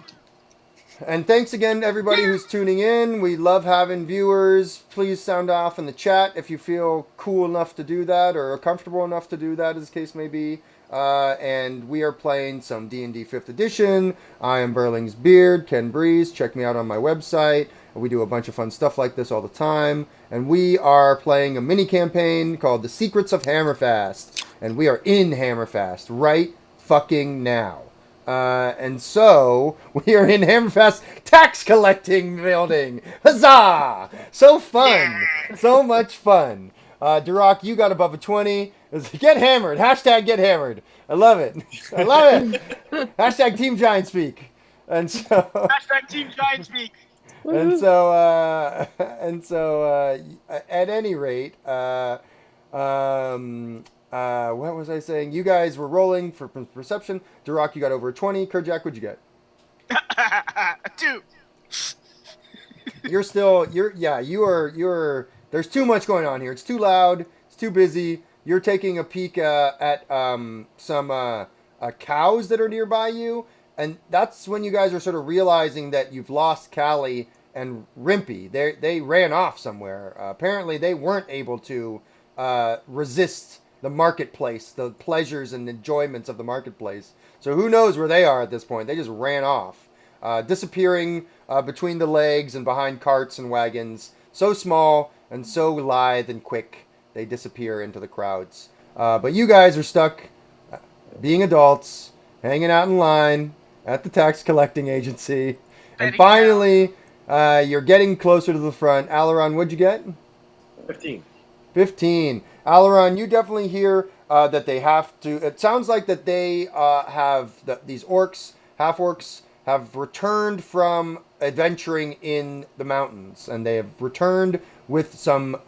And thanks again to everybody who's tuning in. We love having viewers. Please sound off in the chat if you feel cool enough to do that or comfortable enough to do that, as the case may be. And we are playing some D&D 5th edition. I am Burling's Beard, Ken Breeze. Check me out on my website. We do a bunch of fun stuff like this all the time. And we are playing a mini campaign called The Secrets of Hammerfast. And we are in Hammerfast right fucking now. And so we are in Hammerfast tax collecting building. Huzzah! So fun. So much fun. Duroc, you got above a 20. It's get hammered. Hashtag get hammered. I love it. I love it. Hashtag Team Giant speak. And so, Hashtag Team Giant speak. and so, at any rate, what was I saying? You guys were rolling for perception. Duroc, you got over a 20. Kerjak, what'd you get? 2. There's too much going on here. It's too loud. It's too busy. You're taking a peek at some cows that are nearby you, and that's when you guys are sort of realizing that you've lost Callie and Rimpy. They ran off somewhere. Apparently, they weren't able to resist the marketplace, the pleasures and enjoyments of the marketplace. So who knows where they are at this point? They just ran off, disappearing between the legs and behind carts and wagons. So small and so lithe and quick, they disappear into the crowds. But you guys are stuck being adults, hanging out in line at the tax collecting agency. And finally, you're getting closer to the front. Alaron, what'd you get? 15. 15. Alaron, you definitely hear that they have to... It sounds like that they these orcs, half-orcs, have returned from adventuring in the mountains. And they have returned with some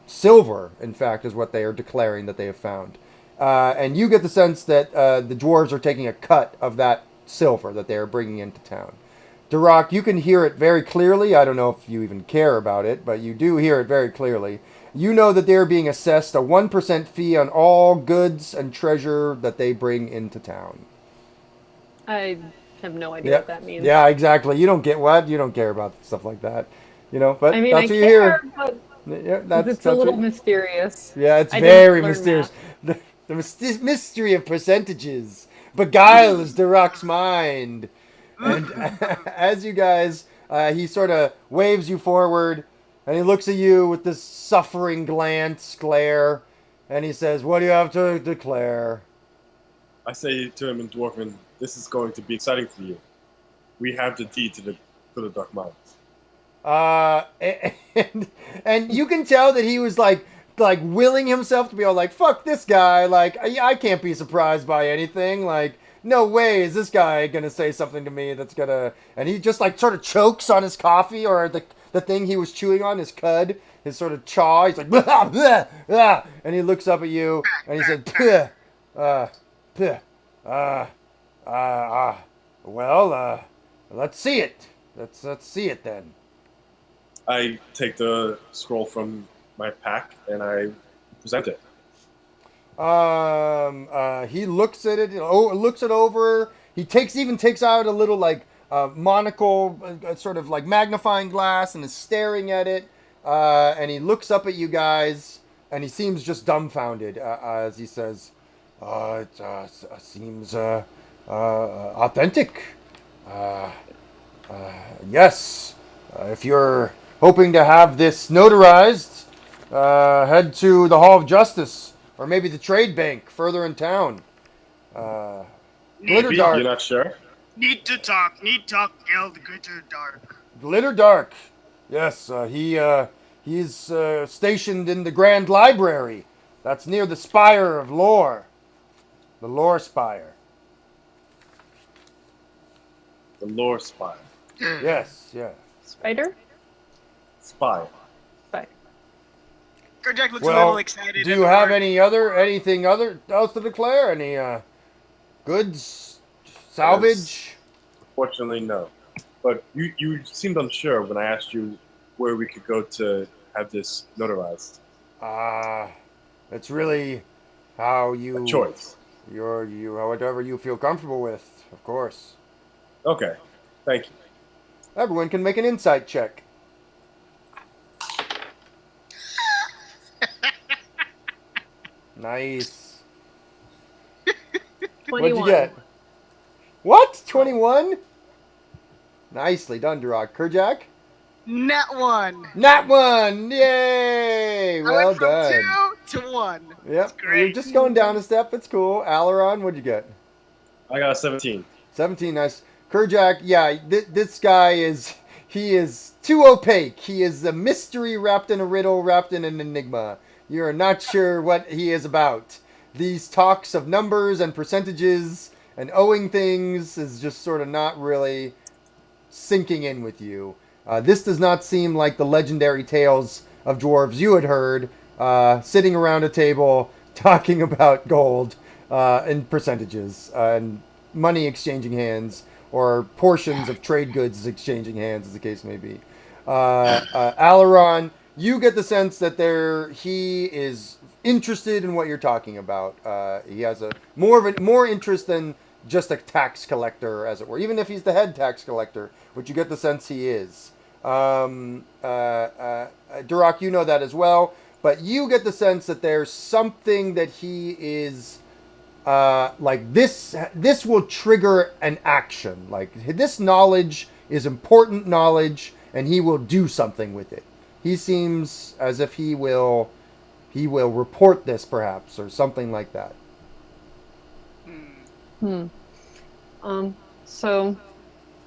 silver, in fact, is what they are declaring that they have found. And you get the sense that the dwarves are taking a cut of that silver that they are bringing into town. Duroc, you can hear it very clearly. I don't know if you even care about it, but you do hear it very clearly. You know that they're being assessed a 1% fee on all goods and treasure that they bring into town. I have no idea what that means. Yeah, exactly. You don't get what? You don't care about stuff like that. You know, but I mean, that's I what you hear. but Yeah, it's a little mysterious. Yeah, it's I very didn't learn mysterious. The mystery of percentages beguiles Duroc's mind. And as you guys, he sort of waves you forward, and he looks at you with this suffering glare, and he says, "What do you have to declare?" I say to him in Dwarven, "This is going to be exciting for you. We have the deed to the Dark Mines." And you can tell that he was like willing himself to be all like, "Fuck this guy! Like, I can't be surprised by anything. Like, no way is this guy gonna say something to me that's gonna..." And he just like sort of chokes on his coffee or the thing he was chewing on, his cud, his sort of chaw. He's like, "Blah, blah, blah," and he looks up at you and he said, well, let's see it. Let's see it then." I take the scroll from my pack and I present it. He looks at it. Looks it over. He takes out a little like monocle, sort of like magnifying glass, and is staring at it. And he looks up at you guys, and he seems just dumbfounded as he says, "It seems authentic. Yes. If you're hoping to have this notarized, head to the Hall of Justice, or maybe the Trade Bank further in town. Maybe, you're not sure? Need talk, Guild Glitter Dark. Glitter Dark. Yes, he's stationed in the Grand Library. That's near the Spire of Lore. The Lore Spire. The Lore Spire. Yes, yeah. Spider? Spire. Spider. Kerjak looks a little excited. Do you have anything else to declare? Any goods, salvage? Unfortunately, no. But you seemed unsure when I asked you where we could go to have this notarized. It's really how you... A choice. Whatever you feel comfortable with, of course. Okay, thank you. Everyone can make an insight check. Nice. 21. What'd you get? What? 21? Nicely done, Duroc. Kerjak? Nat 1. Nat 1! Yay! I Well went from done. 2 to 1. Yep. That's great. You're just going down a step. It's cool. Alaron, what'd you get? I got a 17. 17, nice. Kerjak, yeah, this guy is... He is too opaque. He is a mystery wrapped in a riddle, wrapped in an enigma. You're not sure what he is about. These talks of numbers and percentages and owing things is just sort of not really sinking in with you. This does not seem like the legendary tales of dwarves you had heard, sitting around a table talking about gold and percentages and money exchanging hands or portions of trade goods exchanging hands, as the case may be. Alaron, you get the sense that he is interested in what you're talking about. He has a more interest than just a tax collector, as it were, even if he's the head tax collector, which you get the sense he is. Durak, you know that as well, but you get the sense that there's something that he is like this. This will trigger an action. Like this knowledge is important knowledge, and he will do something with it. He seems as if he will report this, perhaps, or something like that. So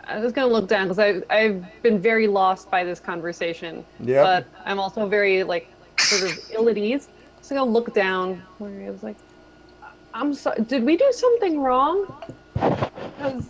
I was gonna look down because I've been very lost by this conversation. Yep. But I'm also very like sort of ill at ease. So I'm gonna look down where he was like, "I'm sorry. Did we do something wrong?" 'Cause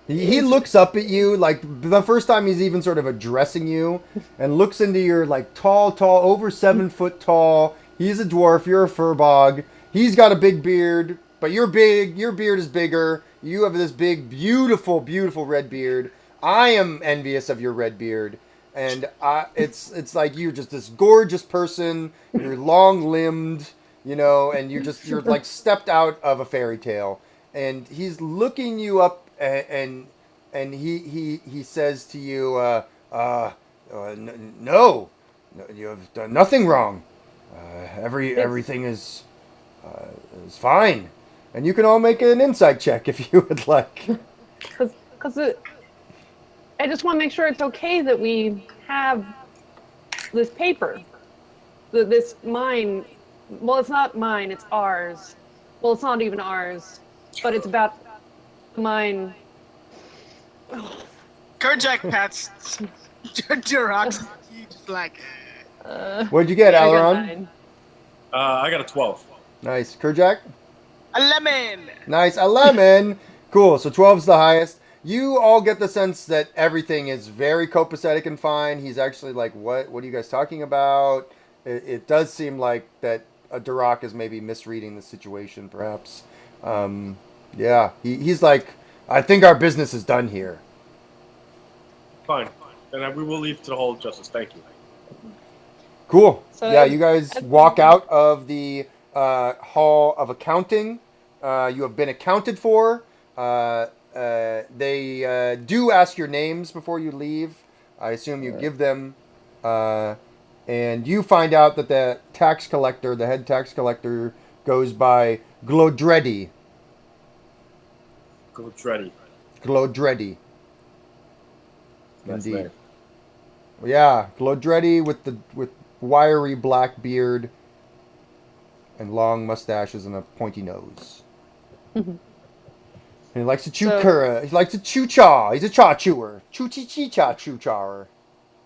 He looks up at you like the first time he's even sort of addressing you, and looks into your like tall, over 7 foot tall. He's a dwarf. You're a furbog. He's got a big beard, but you're big. Your beard is bigger. You have this big, beautiful, beautiful red beard. I am envious of your red beard, and it's like you're just this gorgeous person. You're long limbed, and you're like stepped out of a fairy tale. And he's looking you up, and he says to you, no, you have done nothing wrong. Everything is fine, and you can all make an insight check if you would like. Because I just want to make sure it's okay that we have this paper, this mine. Well, it's not mine; it's ours. Well, it's not even ours, but it's about mine. Kerjak pats Durox. He just like. What'd you get, I got Alaron? 9. I got a 12. Nice, Kerjak. A lemon. Nice, a lemon. Cool. So 12's the highest. You all get the sense that everything is very copacetic and fine. He's actually like, what are you guys talking about? It does seem like that Durak is maybe misreading the situation, perhaps. Yeah, he's like, I think our business is done here. Fine. Then we will leave to the Hall of Justice. Thank you. Cool. So yeah, you guys walk out of the Hall of Accounting. You have been accounted for. They do ask your names before you leave. I assume you give them. And you find out that the tax collector, the head tax collector, goes by Glodreddy. Glodreddy. Glodreddy. That's Indeed. nice. Yeah, Glodreddy with wiry black beard and long mustaches and a pointy nose. And he likes to chew He likes to chew chaw. He's a chaw chewer. Chew chi chi cha chew chawer.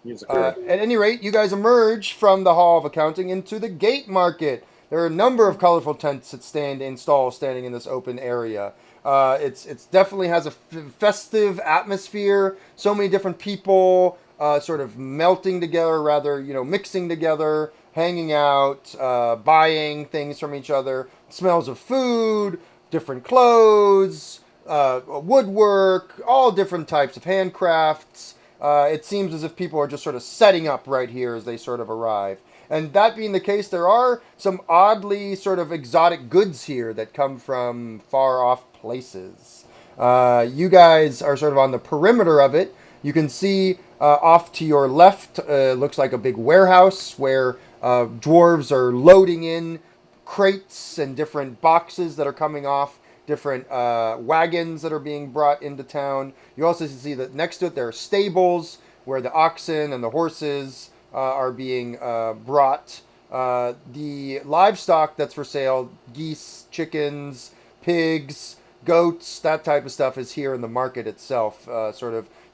He's a cur. At any rate, you guys emerge from the Hall of Accounting into the Gate Market. There are a number of colorful tents that standing in this open area. It's definitely has a festive atmosphere. So many different people sort of melting together, rather, mixing together, hanging out, buying things from each other. Smells of food, different clothes, woodwork, all different types of handcrafts. It seems as if people are just sort of setting up right here as they sort of arrive. And that being the case, there are some oddly sort of exotic goods here that come from far off places. You guys are sort of on the perimeter of it. You can see off to your left, looks like a big warehouse where dwarves are loading in crates and different boxes that are coming off different wagons that are being brought into town. You also see that next to it there are stables where the oxen and the horses are being brought. The livestock that's for sale, geese, chickens, pigs, goats, that type of stuff is here in the market itself.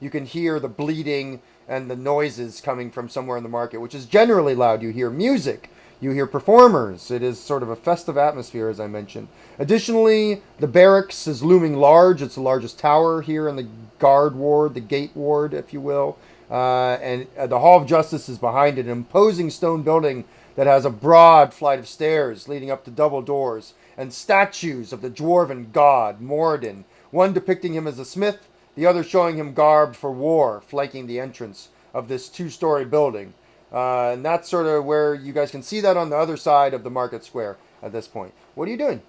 You can hear the bleating and the noises coming from somewhere in the market, which is generally loud. You hear music. You hear performers. It is sort of a festive atmosphere, as I mentioned. Additionally, the barracks is looming large. It's the largest tower here in the guard ward, the gate ward, if you will. And the Hall of Justice is behind it, an imposing stone building that has a broad flight of stairs leading up to double doors, and statues of the dwarven god, Moradin, one depicting him as a smith, the other showing him garbed for war, flanking the entrance of this two-story building. And that's sort of where you guys can see that on the other side of the market square at this point. What are you doing?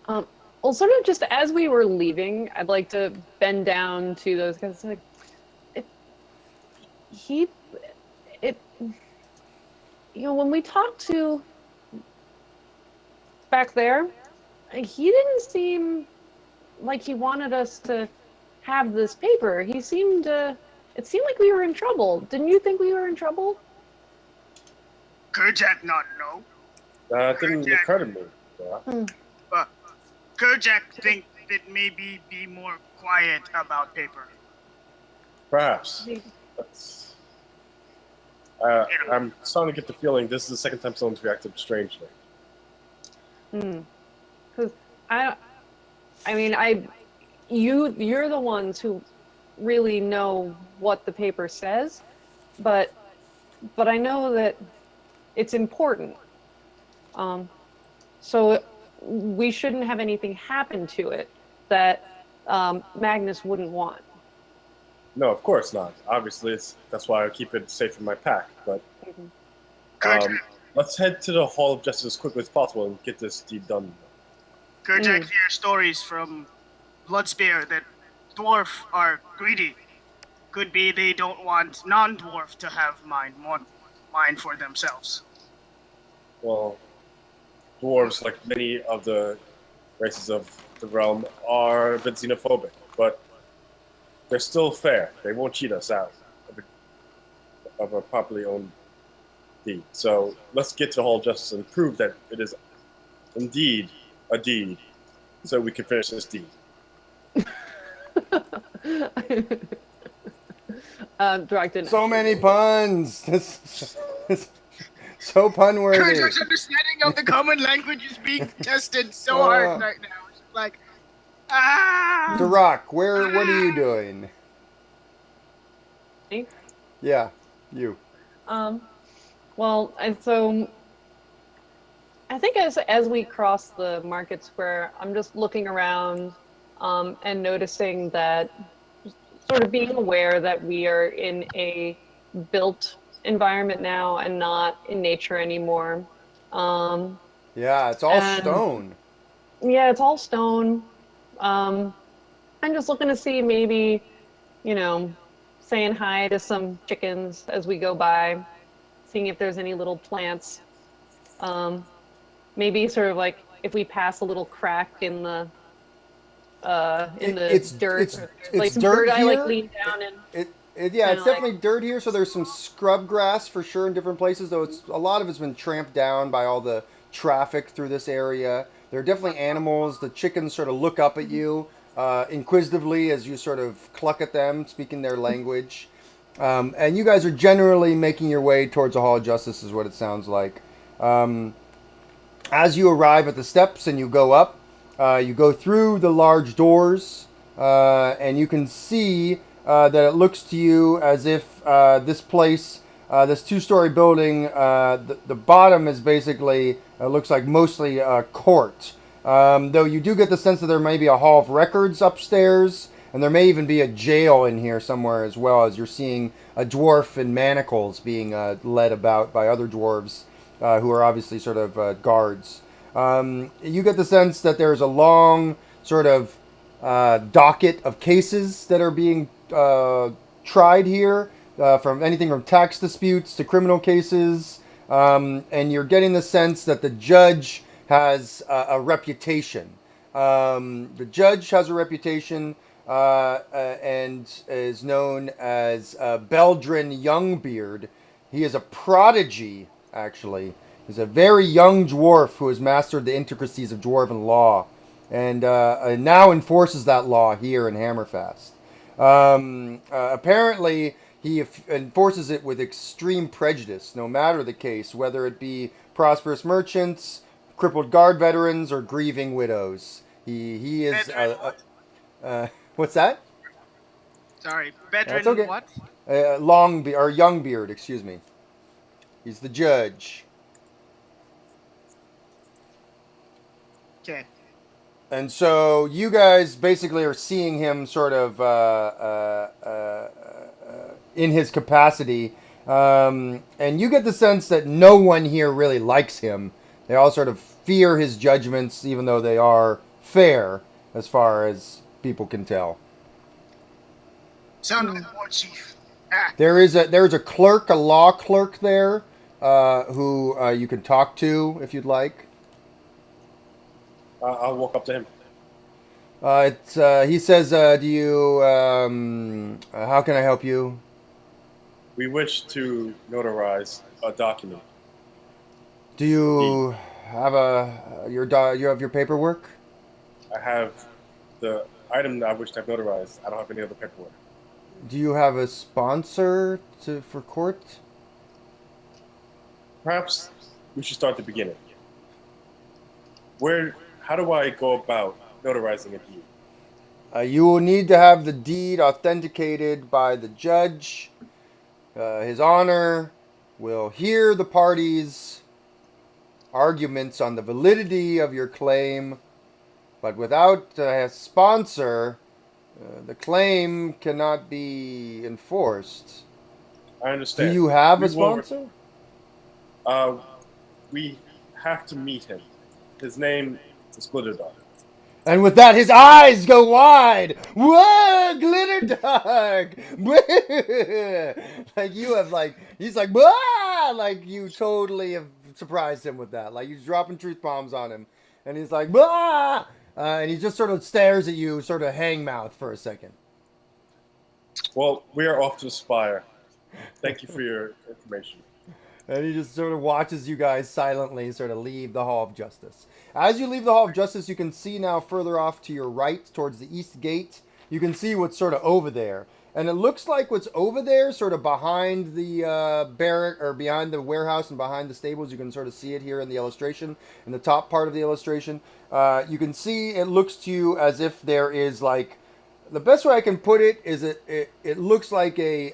Well, sort of just as we were leaving, I'd like to bend down to those guys. Like, when we talked to back there, he didn't seem like he wanted us to have this paper. It seemed like we were in trouble. Didn't you think we were in trouble? Kerjak not know. That didn't occur to me. But Kerjak think that maybe be more quiet about paper. Perhaps. I'm starting to get the feeling this is the second time someone's reacted strangely. Because you're the ones who really know what the paper says, but I know that it's important. So we shouldn't have anything happen to it that Magnus wouldn't want. No, of course not. Obviously, that's why I keep it safe in my pack. But let's head to the Hall of Justice as quickly as possible and get this deed done. Kerjak hears stories from Bloodspear that dwarf are greedy. Could be they don't want non-dwarf to have mind for themselves. Well, dwarves, like many of the races of the realm, are a bit xenophobic, but they're still fair. They won't cheat us out of a properly owned deed. So let's get to the Hall of Justice and prove that it is indeed a deed, so we can finish this deed. So many puns. So pun-worthy. Kerjak's understanding of the common language is being tested so hard right now. It's like, Duroc, what are you doing? Me? Yeah, you. Well, and so I think as we cross the market square, I'm just looking around and noticing that, sort of being aware that we are in a built environment now and not in nature anymore. Yeah, it's all stone. Yeah, it's all stone. I'm just looking to see maybe, saying hi to some chickens as we go by, seeing if there's any little plants. Maybe sort of like if we pass a little crack in the dirt, it's some dirt dirt, I here. lean down and it's definitely dirt here. So there's some scrub grass for sure in different places, though a lot of it's been tramped down by all the traffic through this area. There are definitely animals. The chickens sort of look up at you inquisitively as you sort of cluck at them, speaking their language. And you guys are generally making your way towards the Hall of Justice, is what it sounds like. As you arrive at the steps and you go up, you go through the large doors, and you can see that it looks to you as if this place, this two-story building, the bottom is basically, looks like mostly a court. Though you do get the sense that there may be a hall of records upstairs, and there may even be a jail in here somewhere as well, as you're seeing a dwarf in manacles being led about by other dwarves who are obviously sort of guards. You get the sense that there's a long sort of docket of cases that are being tried here, from anything from tax disputes to criminal cases, and you're getting the sense that the judge has a reputation. The judge has a reputation and is known as Beldrin Youngbeard. He is a prodigy, actually. He's a very young dwarf who has mastered the intricacies of dwarven law, and now enforces that law here in Hammerfast. Apparently, he enforces it with extreme prejudice, no matter the case, whether it be prosperous merchants, crippled guard veterans, or grieving widows. He is. Veteran what? What's that? Sorry, That's veteran okay. what? Or young beard, excuse me. He's the judge. Okay. And so you guys basically are seeing him sort of in his capacity. And you get the sense that no one here really likes him. They all sort of fear his judgments, even though they are fair, as far as people can tell. Sound like war chief. Ah, There's a clerk, a law clerk there, who you can talk to if you'd like. I'll walk up to him. He says, "Do you? How can I help you?" We wish to notarize a document. Do you have you have your paperwork? I have the item that I wish to have notarized. I don't have any other paperwork. Do you have a sponsor for court? Perhaps we should start at the beginning. How do I go about notarizing a deed? You will need to have the deed authenticated by the judge. His Honor will hear the parties' arguments on the validity of your claim, but without a sponsor, the claim cannot be enforced. I understand. Do you have a We will- sponsor? We have to meet him. His name is Glitter Dog. And with that, his eyes go wide. Whoa, glitter dog! He's like, "Wah!" Like you totally have surprised him with that. Like you're dropping truth bombs on him, and he's like, "Wah!" And he just sort of stares at you, sort of hang mouth for a second. Well, we are off to Spire. Thank you for your information. And he just sort of watches you guys silently sort of leave the Hall of Justice. As you leave the Hall of Justice, you can see now further off to your right, towards the east gate, you can see what's sort of over there. And it looks like what's over there, sort of behind the barrack, or behind the warehouse and behind the stables, you can sort of see it here in the illustration, in the top part of the illustration. You can see it looks to you as if there is like, the best way I can put it is it looks like a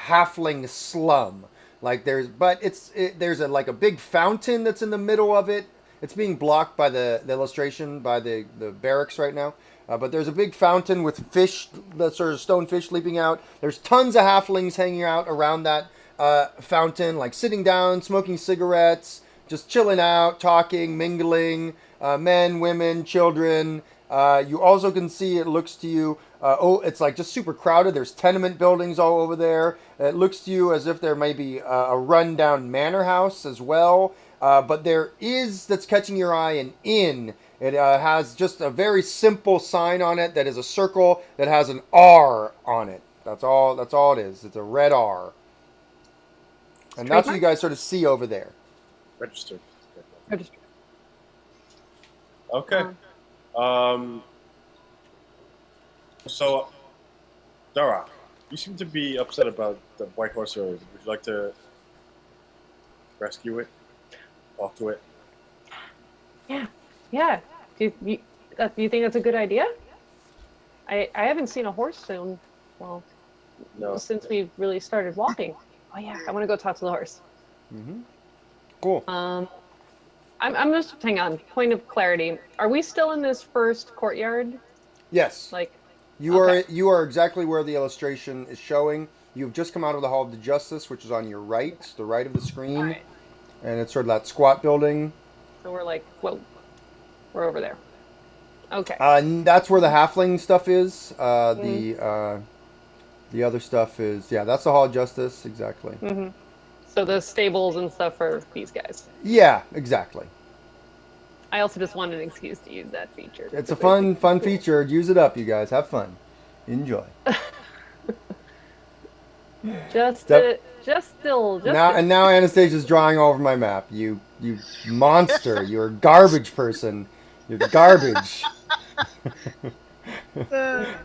halfling slum. Like there's like a big fountain that's in the middle of it. It's being blocked by the illustration by the barracks right now. But there's a big fountain with fish, the sort of stone fish leaping out. There's tons of halflings hanging out around that fountain, like sitting down, smoking cigarettes, just chilling out, talking, mingling, men, women, children. You also can see, it looks to you, it's like just super crowded. There's tenement buildings all over there. It looks to you as if there may be a rundown manor house as well. But there is, that's catching your eye, an inn. It has just a very simple sign on it that is a circle that has an R on it. That's all it is. It's a red R. And that's what you guys sort of see over there. Registered. Register. Okay. So, Darak, you seem to be upset about the white horse earlier. Would you like to rescue it? Talk to it? Yeah. Do you think that's a good idea? I haven't seen a horse soon. Well, No. since we really started walking. Oh yeah, I want to go talk to the horse. Mm-hmm. Cool. I'm just, hang on. Point of clarity. Are we still in this first courtyard? Yes. Like, You okay. are exactly where the illustration is showing. You've just come out of the Hall of the Justice, which is on your right, the right of the screen. All right. And it's sort of that squat building. So we're like, whoa, we're over there. Okay. And that's where the halfling stuff is. The other stuff is, that's the Hall of Justice, exactly. Mm-hmm. So the stables and stuff for these guys. Yeah, exactly. I also just wanted an excuse to use that feature. It's a fun feature. Use it up, you guys. Have fun. Enjoy. Now Anastasia's drawing all over my map. You monster. You're a garbage person. You're garbage.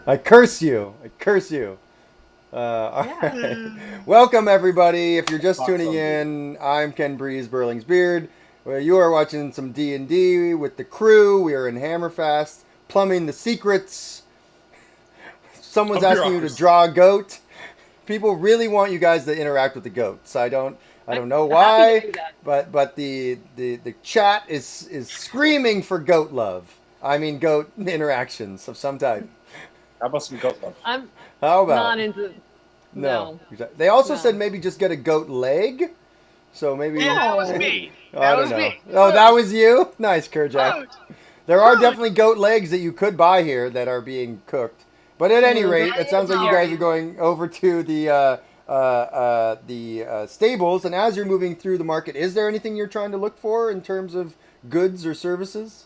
I curse you. All Yeah. right. Welcome everybody. If you're just Talk tuning someday. in, I'm Ken Breeze, Burling's Beard. Where you are watching some D&D with the crew. We are in Hammerfast, plumbing the secrets. Someone's Of asking you to bureaucracy. draw a goat. People really want you guys to interact with the goats. I don't know Happy to why, do that. but the chat is screaming for goat love. I mean goat interactions of some type. How about some goat love? I'm How about? not into. No. No. They also No. said maybe just get a goat leg. So maybe Yeah, that was Oh. me. I That don't was know. me. Oh, that was you? Nice, Kerjack. Good. There are Good. definitely goat legs that you could buy here that are being cooked. But at any rate, it sounds like you guys are going over to the stables. And as you're moving through the market, is there anything you're trying to look for in terms of goods or services?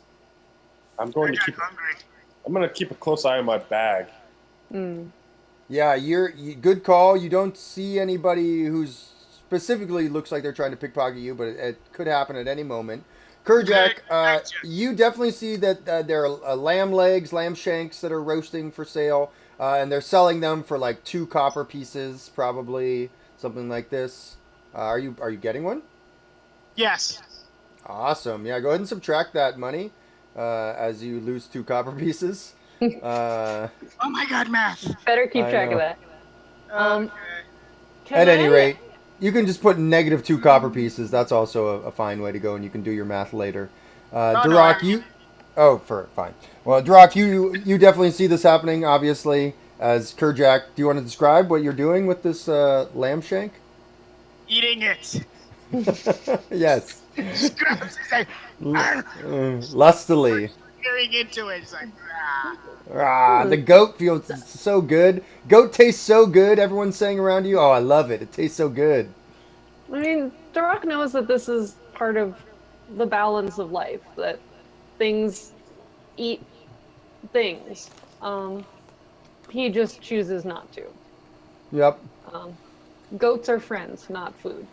I'm going to keep. I'm going to keep a close eye on my bag. Mm. Yeah, good call. You don't see anybody who's specifically looks like they're trying to pickpocket you, but it could happen at any moment. Kerjack, Gotcha. you definitely see that there are lamb legs, lamb shanks that are roasting for sale, and they're selling them for like 2 copper pieces, probably something like this. Are you getting one? Yes. Awesome. Yeah, go ahead and subtract that money as you lose 2 copper pieces. Uh, Oh my God, math. Better keep I track know. of that. Um, Okay. Can At any I? rate, you can just put negative 2 copper pieces. That's also a fine way to go, and you can do your math later. Oh, no, Duroc, you. Oh, fine. Well, Duroc, you definitely see this happening, obviously. As Kerjack, do you want to describe what you're doing with this lamb shank? eating it. Yes. Scrubs is like, Lustily. peering into it. It's like, ah. The goat feels so good. Goat tastes so good. Everyone's saying around you, "Oh, I love it. It tastes so good." I mean, Darok knows that this is part of the balance of life, that things eat things. He just chooses not to. Yep. Um, Goats are friends, not food.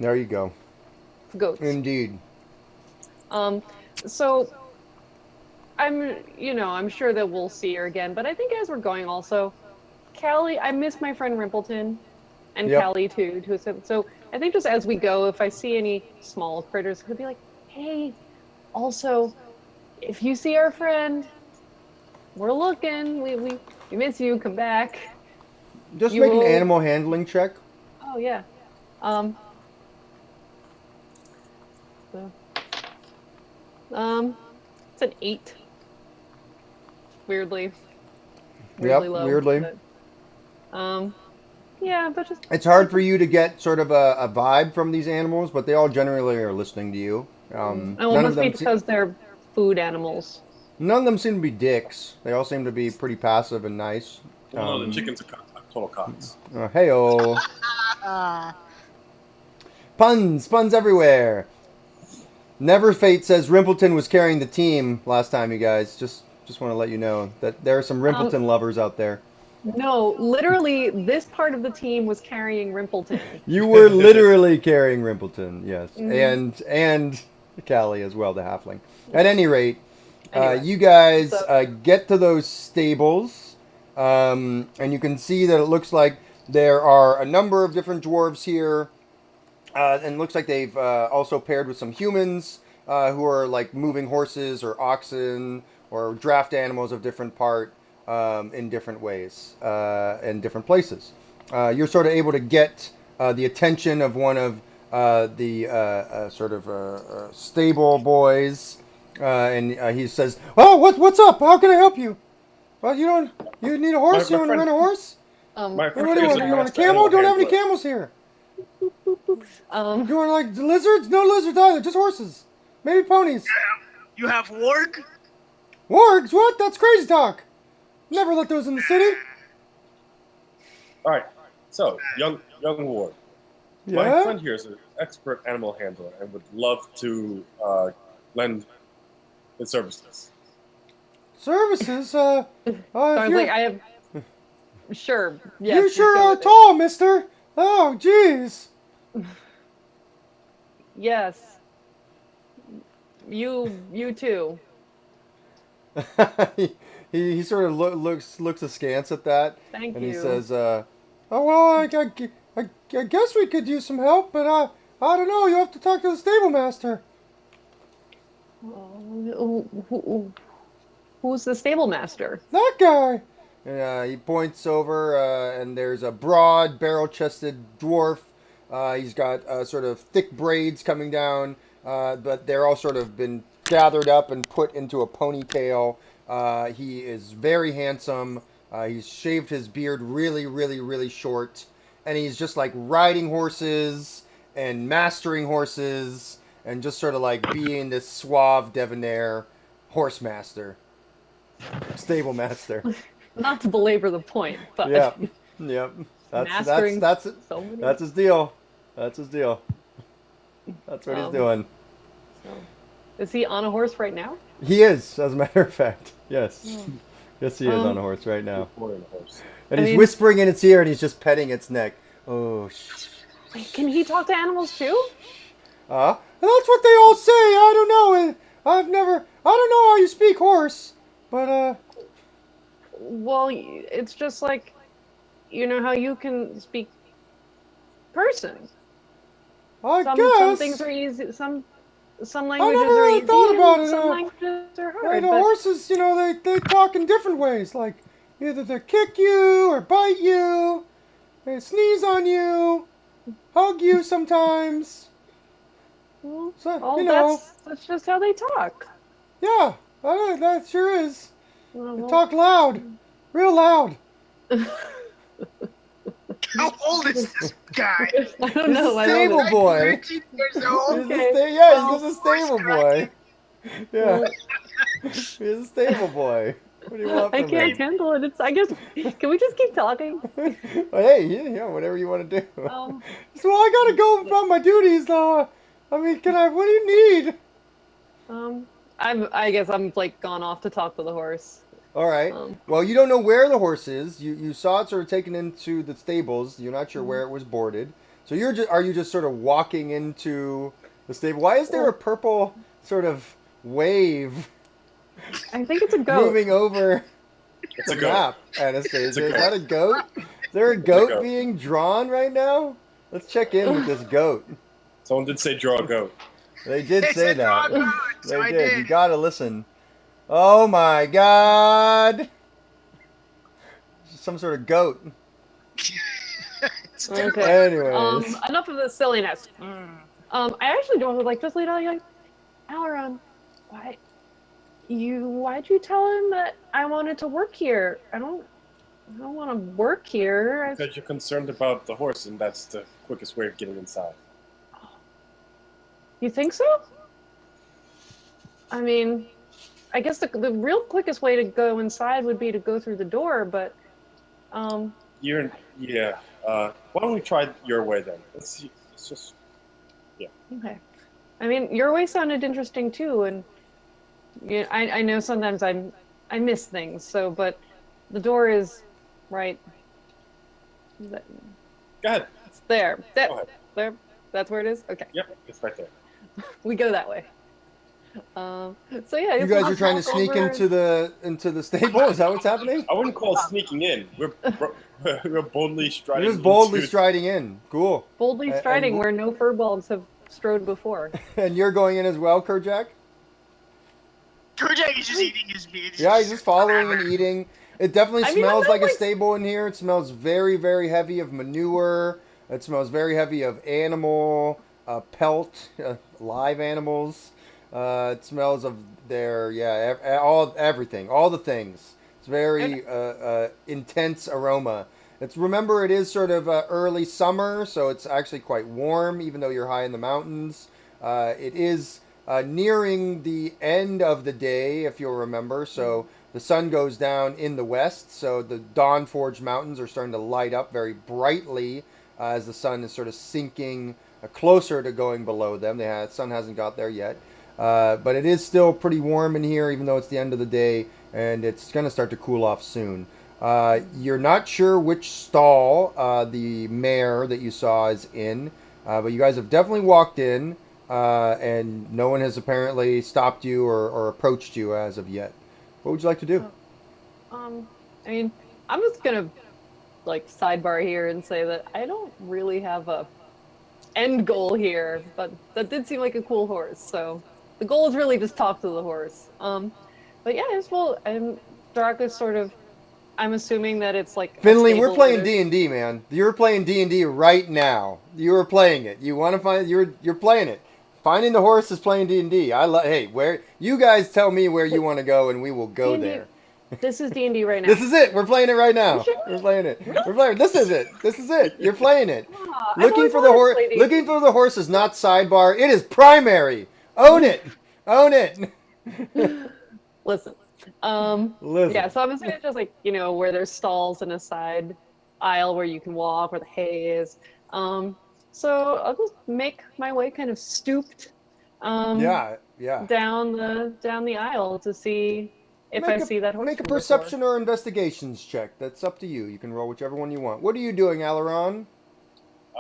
There you go. Goats. Indeed. Um, so I'm sure that we'll see her again, but I think as we're going also, Callie, I miss my friend Rimpleton and Yep. Callie too, to a certain. So I think just as we go, if I see any small critters, could be like, hey, also, if you see our friend, we're looking. We miss you. Come back. Just You make an will- animal handling check. Oh yeah. Um. So, it's an 8. Weirdly. Yep, Low. weirdly. But, yeah, but just It's hard for you to get sort of a vibe from these animals, but they all generally are listening to you. well, it None of must be them because they're food animals. none of them seem to be dicks. They all seem to be pretty passive and nice. No, the chickens are total cocks. Hey-oh. Ah. Puns everywhere. Never Fate says Rimpleton was carrying the team last time, you guys. Just want to let you know that there are some Rimpleton lovers out there. No, literally, this part of the team was carrying Rimpleton. You were literally carrying Rimpleton, yes, Mhm. and Callie as well, the halfling. At any rate, Anyway, you guys so- get to those stables, and you can see that it looks like there are a number of different dwarves here, and it looks like they've also paired with some humans who are like moving horses or oxen or draft animals of different part in different ways in different places. You're sort of able to get the attention of one of the sort of stable boys, and he says, "Oh, what's up? How can I help you? Well, you need a horse? My You want to friend- rent a horse? My Hey, friend what do you is want? a You want a master camel? animal Don't have any handler. camels here. um, You want like lizards? No lizards either. Just horses. Maybe ponies. You have warg? Wargs? What? That's crazy talk. Never let those in the city. All right. So, young ward. My Yeah. friend here is an expert animal handler and would love to lend his services. Services. so I If was you're, like, I have. Sure. Yes, you let's sure go are with it. tall, Mister. Oh, jeez. Yes. You too. he sort of looks askance at that, Thank and you. he says, Oh, well, I guess we could use some help, but I don't know. You have to talk to the stable master. Who's the stable master? That guy. And he points over, and there's a broad, barrel-chested dwarf. He's got sort of thick braids coming down, but they're all sort of been gathered up and put into a ponytail. He is very handsome. He's shaved his beard really, really, really short, and he's just like riding horses and mastering horses, and just sort of like being this suave, debonair horse master, stable master. Not to belabor the point, but Yeah, yep. mastering That's so many. that's his deal. That's his deal. That's what he's doing. So, is he on a horse right now? He is, as a matter of fact. Yes. Yes, he is Um, on a horse right now. Or in a horse. And I he's mean- whispering in its ear, and he's just petting its neck. Oh, Wait, can he talk to animals too? that's what they all say. I don't know. I don't know how you speak horse, but Well, it's just like, you know how you can speak person. I Some guess. things are easy. Some languages never are really easy. thought about and it, Some languages are Hey, hard. the But horses, they talk in different ways. Like, either they kick you or bite you, they sneeze on you, hug you sometimes. well, So, that's just how they talk. yeah, that sure is. They Well, talk loud, real loud. How old is this guy? I don't He's know. a I don't stable know. boy. 13 years old. Okay. He's just a stable boy. Wisecracking. Yeah, he's a stable boy. What do you want I from can't me? handle it. I guess. Can we just keep talking? Well, hey, yeah, whatever you want to do. Um, So I gotta go about my duties, though. I mean, what do you need? I guess I'm like gone off to talk to the horse. All right. Um, Well, you don't know where the horse is. You saw it sort of taken into the stables. You're not sure where it was boarded. So are you just sort of walking into the stable? Why is there a purple sort of wave I think it's a goat. moving over It's the a goat. map, Anastasia? It's a Is goat. that a goat? Is there a goat goat. being drawn right now? Let's check in with this goat. Someone did say draw a goat. They did They say said draw that. a goat, so They I did. did. You gotta listen. Oh my God! Some sort of goat. It's Okay. Anyways, Enough of this silliness. I actually don't like this lady. Like, Alaron, why'd you tell him that I wanted to work here? I don't want to work here. Because you're concerned about the horse, and that's the quickest way of getting inside. You think so? I mean, I guess the real quickest way to go inside would be to go through the door, but Yeah. Why don't we try your way then? It's just okay. I mean, your way sounded interesting too, and yeah, I know sometimes I miss things. So, but the door is right. go ahead. It's there. Go ahead. There. That's where it is. Okay, Yep, it's right there. we go that way. So yeah, you guys are trying to sneak into the stable. Is that what's happening? I wouldn't call it sneaking in. We're boldly striding. You're just boldly into- striding in. Cool. boldly and- striding where no furbolgs have strode before. And you're going in as well, Kerjack? Kojak is just eating his meat. Yeah, he's just following and eating. It definitely I mean, smells I'm not like a like- stable in here. It smells very, very heavy of manure. It smells very heavy of animal pelt, live animals. It smells of everything, all the things. It's very intense aroma. Remember, it is sort of early summer, so it's actually quite warm, even though you're high in the mountains. It is nearing the end of the day, if you'll remember. So the sun goes down in the west, so the Dawnforge Mountains are starting to light up very brightly as the sun is sort of sinking closer to going below them. The sun hasn't got there yet. But it is still pretty warm in here, even though it's the end of the day, and it's going to start to cool off soon. You're not sure which stall the mare that you saw is in, but you guys have definitely walked in, and no one has apparently stopped you or approached you as of yet. What would you like to do? I mean, I'm just gonna like sidebar here and say that I don't really have a end goal here, but that did seem like a cool horse. So the goal is really just talk to the horse. But yeah, as well, and Draka's sort of. I'm assuming that it's like Finley, we're playing D&D, man. You're playing D&D right now. You are playing it. You want to find you're playing it. Finding the horse is playing D&D. Hey, where you guys tell me where you want to go and we will go D&D. there. This is D&D right now. This is it. We're playing it right now. Sure? We're playing it. Really? We're playing. This is it. This is it. You're playing it. Looking for the horse. Looking for the horse is not sidebar. It is primary. Own it. Own it. Listen. Listen. Yeah, so I'm assuming it's just like, where there's stalls in a side aisle where you can walk, where the hay is. So I'll just make my way kind of stooped down the aisle to see if I see that horse. Make a perception or investigations check. That's up to you. You can roll whichever one you want. What are you doing, Aileron?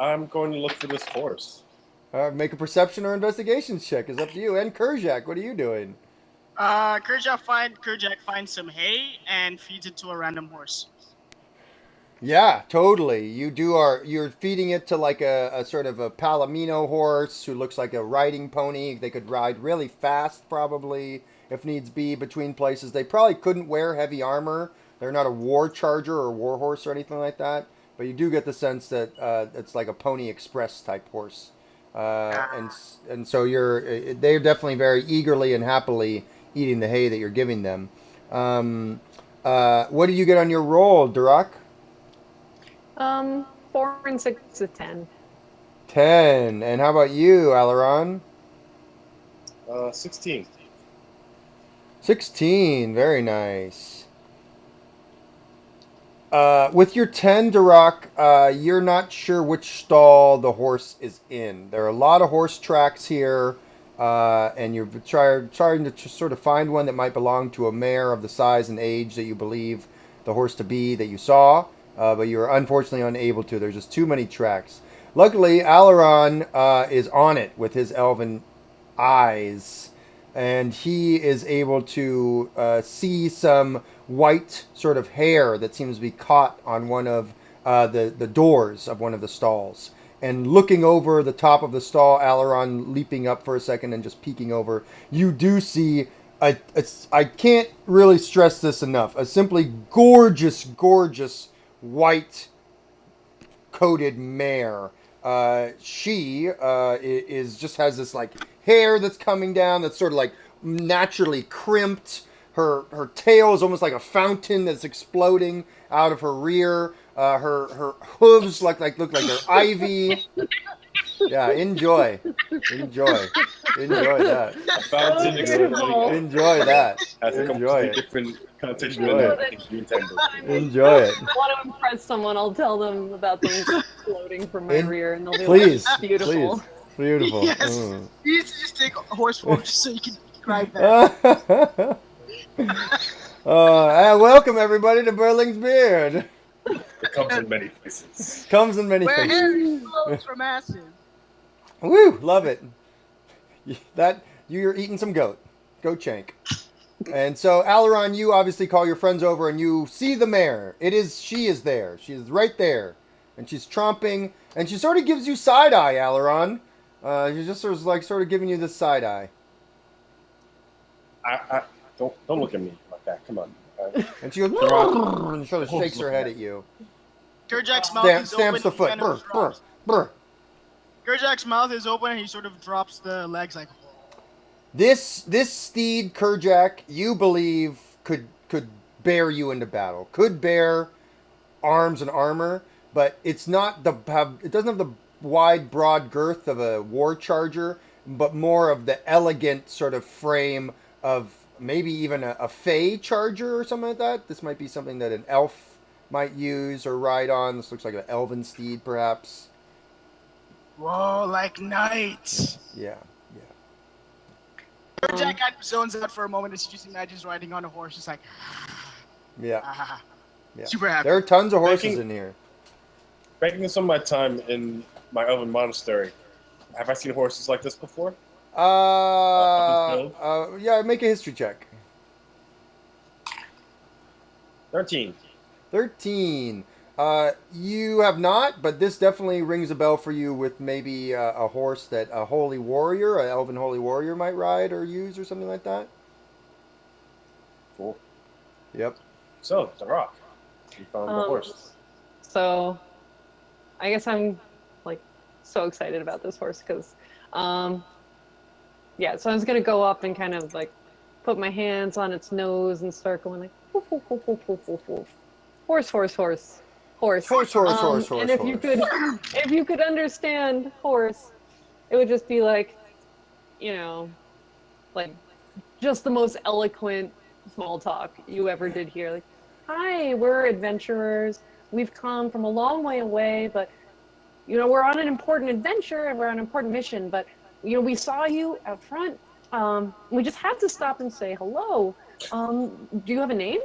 I'm going to look for this horse. Make a perception or investigations check. It's up to you. And Kerjak, what are you doing? Kerjak finds some hay and feeds it to a random horse. Yeah, totally. You're feeding it to like a sort of a Palomino horse who looks like a riding pony. They could ride really fast, probably, if needs be, between places. They probably couldn't wear heavy armor. They're not a war charger or war horse or anything like that. But you do get the sense that it's like a Pony Express type horse. And so they're definitely very eagerly and happily eating the hay that you're giving them. What did you get on your roll, Durak? 4 and 6 is 10. 10. And how about you, Aileron? 16. 16. Very nice. With your 10, Durak, you're not sure which stall the horse is in. There are a lot of horse tracks here, and you're trying to sort of find one that might belong to a mare of the size and age that you believe the horse to be that you saw. But you're unfortunately unable to. There's just too many tracks. Luckily, Aileron is on it with his elven eyes, and he is able to see some white sort of hair that seems to be caught on one of the doors of one of the stalls. And looking over the top of the stall, Aileron leaping up for a second and just peeking over, you do see I can't really stress this enough, a simply gorgeous, gorgeous white coated mare. She has this like hair that's coming down that's sort of like naturally crimped. Her tail is almost like a fountain that's exploding out of her rear. Her hooves look like they're ivy. Yeah, enjoy that. A fountain Enjoy that. Has a completely different connotation than I think you intended. Enjoy it. If I want to impress someone, I'll tell them about them floating from my rear, and they'll be please, like, beautiful. Please. Beautiful. Yes. You need to just take a horse form just so you can describe that. Welcome everybody to Burling's Beard. It comes in many faces. Where hair flows from acid. Woo! Love it. You're eating some goat shank. And so, Aileron, you obviously call your friends over and you see the mare. She is there. She is right there. And she's tromping. And she sort of gives you side eye, Aileron. She's just sort of giving you this side eye. Don't look at me like that. Come on. And she goes, and sort of shakes her head at you. Kerjak's mouth is stamps open. the foot. Brr, brr, brr. Kerjak's mouth is open and he sort of drops the legs like. This steed, Kerjak, you believe could bear you into battle. Could bear arms and armor, but it doesn't have the wide, broad girth of a war charger, but more of the elegant sort of frame of maybe even a fey charger or something like that. This might be something that an elf might use or ride on. This looks like an elven steed, perhaps. Whoa, like knights. Yeah. Kerjak kind of zones out for a moment as he just imagines riding on a horse, just like. Yeah. Super happy. There are tons of horses in here. Making some of my time in my elven monastery, have I seen horses like this before? Yeah, make a history check. 13. 13. You have not, but this definitely rings a bell for you with maybe a horse that a holy warrior, an elven holy warrior might ride or use or something like that. Cool. Yep. So, The Rock. You found the horse. So I guess I'm like so excited about this horse because, yeah, so I was going to go up and kind of like put my hands on its nose and start going like, woof, woof, woof, woof, woof, woof, woof. Horse, horse, horse, horse. Horse, horse, horse, horse, And if you could understand horse, it would just be like, you know, like just the most eloquent small talk you ever did here. Like, hi, we're adventurers. We've come from a long way away, but you know, we're on an important adventure and we're on an important mission. But you know, we saw you out front. We just had to stop and say hello. Do you have a name?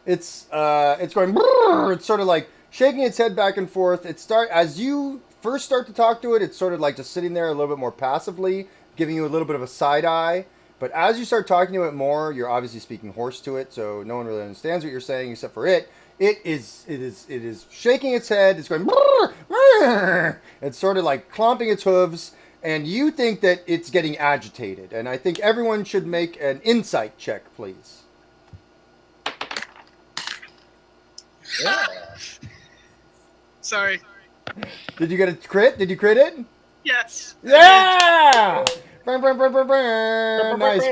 It's going. Brrr, it's sort of like shaking its head back and forth. As you first start to talk to it. It's sort of like just sitting there a little bit more passively, giving you a little bit of a side eye. But as you start talking to it more, you're obviously speaking horse to it, so no one really understands what you're saying except for it. It is shaking its head. It's going. Brrr, brrr. It's sort of like clomping its hooves. And you think that it's getting agitated. And I think everyone should make an insight check, please. Yeah. Sorry. Did you get a crit? Did you crit it? Yes. Yeah! Brr, brr, brr, brr, brr. Nice.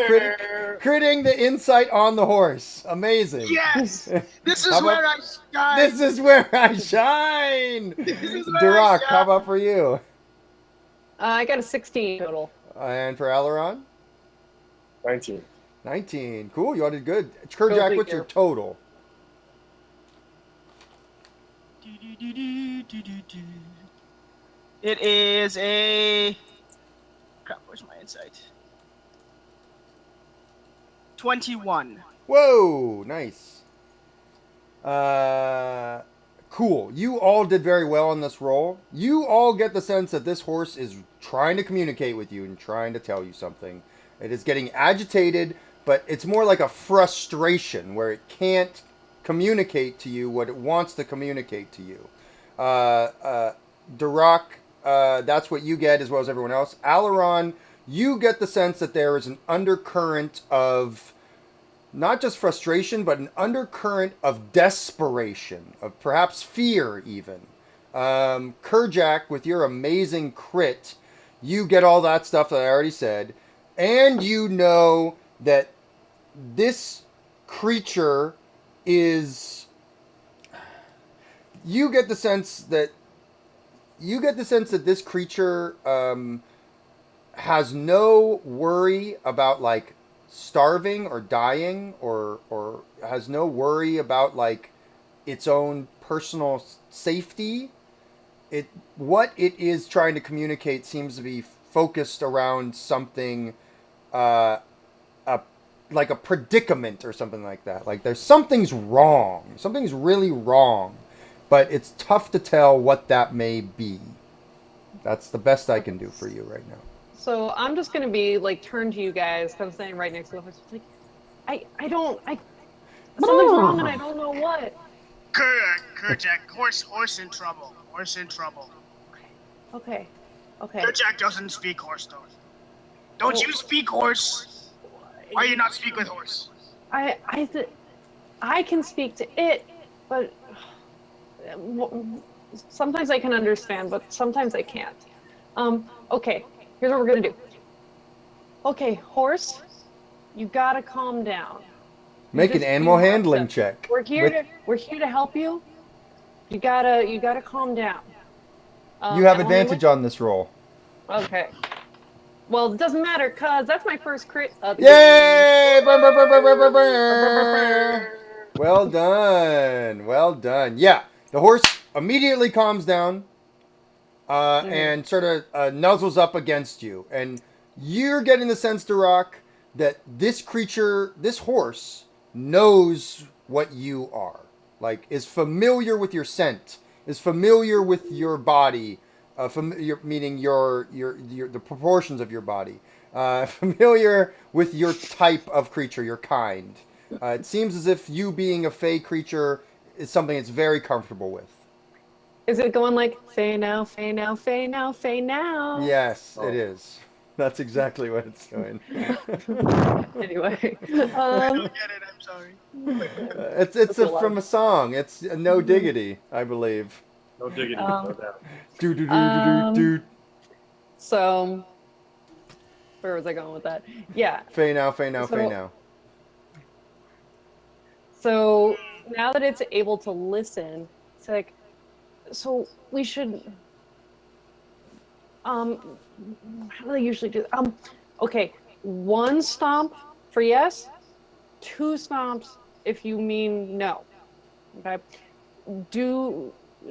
Critting the insight on the horse. Amazing. Yes. This is How about- where I shine. This is where I shine. This is where Duroc, I how shine. about for you? I got a 16 total. And for Aileron? 19. 19. Cool, you all did good. Kerjack, big what's your deal. total? It is a. Crap, where's my insight? 21. Whoa, nice. Cool. You all did very well on this roll. You all get the sense that this horse is trying to communicate with you and trying to tell you something. It is getting agitated, but it's more like a frustration where it can't communicate to you what it wants to communicate to you. Duroc, that's what you get as well as everyone else. Aileron, you get the sense that there is an undercurrent of not just frustration, but an undercurrent of desperation, of perhaps fear even. Kerjack, with your amazing crit, you get all that stuff that I already said, and you know that this creature is... You get the sense that this creature has no worry about like starving or dying or has no worry about like its own personal safety. What it is trying to communicate seems to be focused around something like a predicament or something like that. Like something's wrong. Something's really wrong. But it's tough to tell what that may be. That's the best I can do for you right now. So I'm just gonna be like turned to you guys. 'Cause I'm standing right next to the horse. Like, something's wrong and I don't know what. Kerjack, horse in trouble. Horse in trouble. Okay. Kerjack doesn't speak horse though. Don't you speak horse? Why do you not speak with horse? I can speak to it, but sometimes I can understand, but sometimes I can't. Okay, here's what we're gonna do. Okay, horse, you gotta calm down. Make an animal handling check. We're here to help you. You gotta calm down. You have advantage on this roll. Okay. Well, it doesn't matter, cause that's my first crit of the Yay! Brr, brr, brr, brr, brr, brr, brr. Well done. Well done. Yeah, the horse immediately calms down and sort of nuzzles up against you. And you're getting the sense, Duroc, that this creature, this horse, knows what you are. Like, is familiar with your scent, is familiar with your body, meaning the proportions of your body, familiar with your type of creature, your kind. It seems as if you being a fey creature is something it's very comfortable with. Is it going like Fey now, Fey now, Fey now, Fey now? Yes, it Oh. is. That's exactly what it's doing. Anyway, I don't get it. I'm sorry. It's a lot. from a song. It's No Diggity, I believe. No diggity, Um, no doubt. Do do do do do Um, do. so where was I going with that? Yeah. Fey now, Fey now, Fey So now. so now that it's able to listen, it's like, so we should how do they usually do okay, one stomp for yes, two stomps if you mean no. Okay.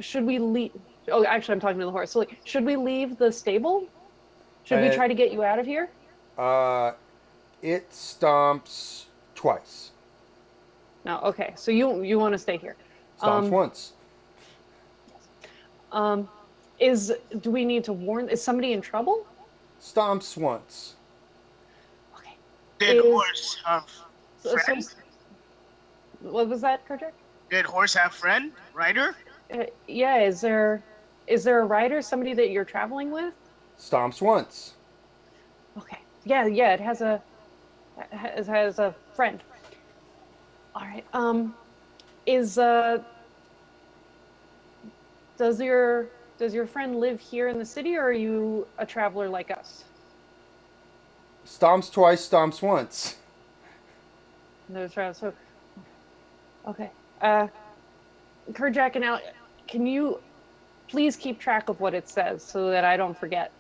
Should we leave? Oh, actually, I'm talking to the horse. So, like, should we leave the stable? Should we try to get you out of here? Uh, it stomps twice. No. Okay. So you want to stay here? Stomps once. Um, do we need to warn? Is somebody in trouble? Stomps once. Okay. Did horse have friend? What was that, Kojak? Did horse have friend? Rider? Yeah. Is there a rider? Somebody that you're traveling with? Stomps once. Okay. Yeah. Yeah. It has a friend. All right. Does your friend live here in the city, or are you a traveler like us? Stomps twice, stomps once. No travel. So, okay. Kerjack and Al, can you please keep track of what it says so that I don't forget?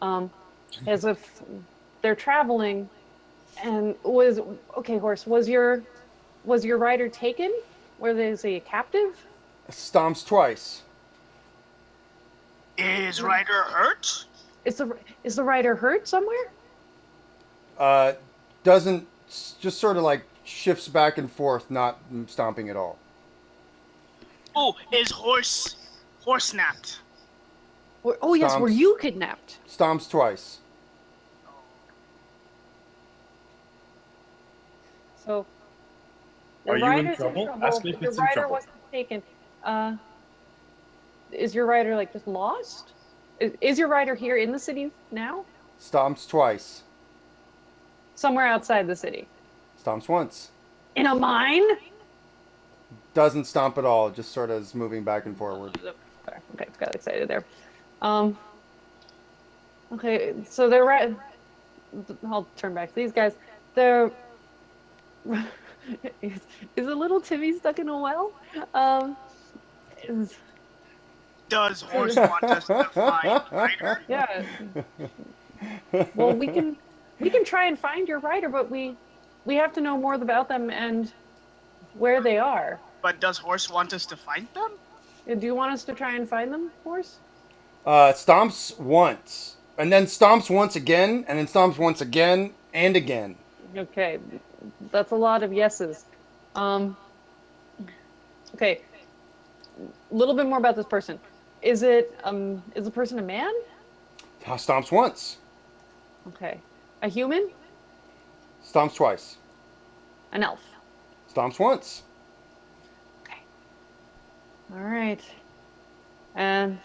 As if they're traveling, and horse. Was your rider taken? Were they a captive? Stomps twice. Is rider hurt? Is the rider hurt somewhere? Doesn't, just sort of like shifts back and forth, not stomping at all. Oh, is horse snapped? Yes, were you kidnapped? Stomps twice. So Are you in trouble? Ask me if your it's in rider trouble. wasn't taken. Is your rider like just lost? Is your rider here in the city now? Stomps twice. Somewhere outside the city. Stomps once. In a mine? Doesn't stomp at all, just sort of is moving back and forward. Okay, got excited there. Okay, so they're right. I'll turn back to these guys. They're is a little Timmy stuck in a well? Does horse want us to find rider? Yeah. Well, we can try and find your rider, but we have to know more about them and where they are. But does horse want us to find them? Do you want us to try and find them, horse? Stomps once. And then stomps once again, and then stomps once again, and again. Okay, that's a lot of yeses. Okay, a little bit more about this person. Is the person a man? Stomps once. Okay, a human? Stomps twice. An elf? Stomps once. Okay. All right. And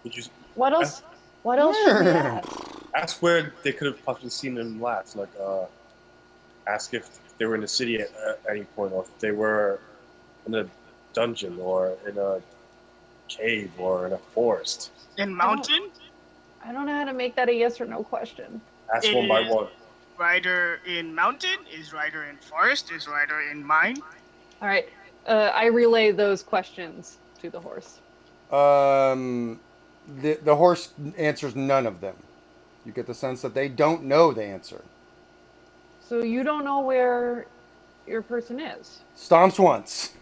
Would you what else? What else should we ask? ask where they could have possibly seen him last? Like, ask if they were in the city at any point, or if they were in a dungeon, or in a cave, or in a forest. In mountain? I don't know how to make that a yes or no question. Ask one by one. Rider in mountain? Is rider in forest? Is rider in mine? All right. I relay those questions to the horse. The horse answers none of them. You get the sense that they don't know the answer. So you don't know where your person is? Stomps once.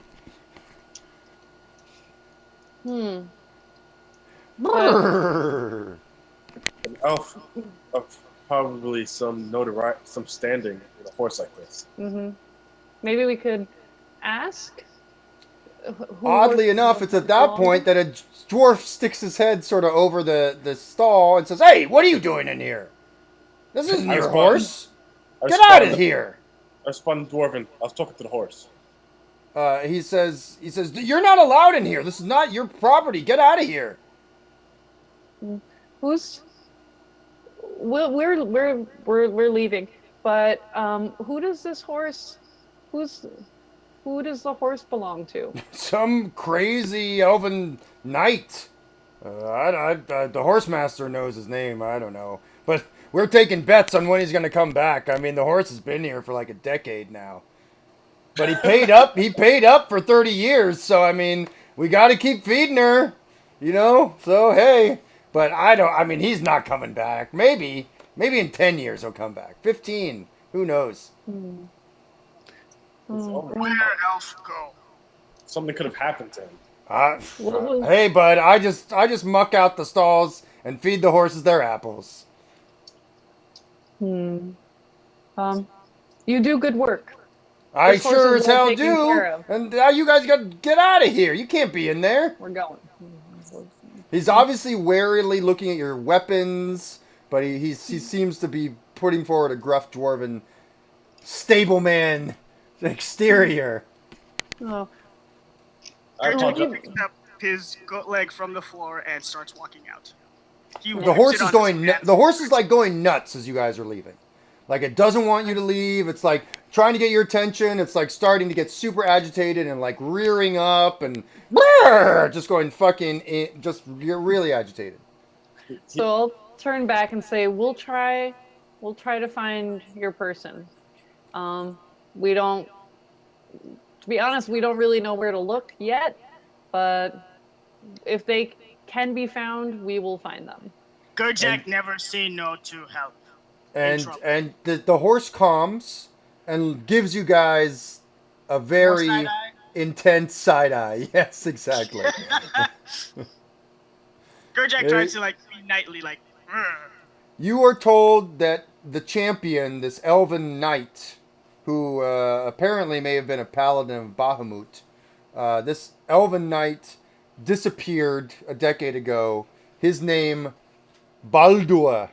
But, An elf of probably some notoriety, some standing with a horse like this. maybe we could ask? Oddly enough, it's at that point that a dwarf sticks his head sort of over the stall and says, "Hey, what are you doing in here? This isn't your horse. Get out of here." I responded Dwarven. I was talking to the horse. He says, "You're not allowed in here. This is not your property. Get out of here." Who's we're leaving, but who does this horse? Who's who does the horse belong to? Some crazy elven knight. The horse master knows his name. I don't know, but we're taking bets on when he's gonna come back. I mean, the horse has been here for like a decade now. But he paid up. He paid up for 30 years. So I mean, we got to keep feeding her, you know. So hey, but I don't. I mean, he's not coming back. Maybe in 10 years he'll come back. 15. Who knows? Where else go? Something could have happened to him. Hey, bud. I just muck out the stalls and feed the horses their apples. You do good work. I This horse sure is as well hell taken do. care of. And now you guys got to get out of here. You can't be in there. We're going. He's obviously warily looking at your weapons, but he seems to be putting forward a gruff dwarven stableman exterior. Oh, I Kerchak apologize. picks up his leg from the floor and starts walking out. He The wipes horse it is on his going. pants. The horse is like going nuts as you guys are leaving. Like it doesn't want you to leave. It's like trying to get your attention. It's like starting to get super agitated and like rearing up and just going fucking just really agitated. so I'll turn back and say, we'll try to find your person. We don't, to be honest, we don't really know where to look yet, but if they can be found, we will find them. Kerchak never say no to help. And the horse calms and gives you guys a very side-eye? intense side eye. Yes, exactly. Kerchak tries to like be knightly, like. "Rrr." You are told that the champion, this elven knight, who apparently may have been a paladin of Bahamut, this elven knight disappeared a decade ago. His name, Baldur.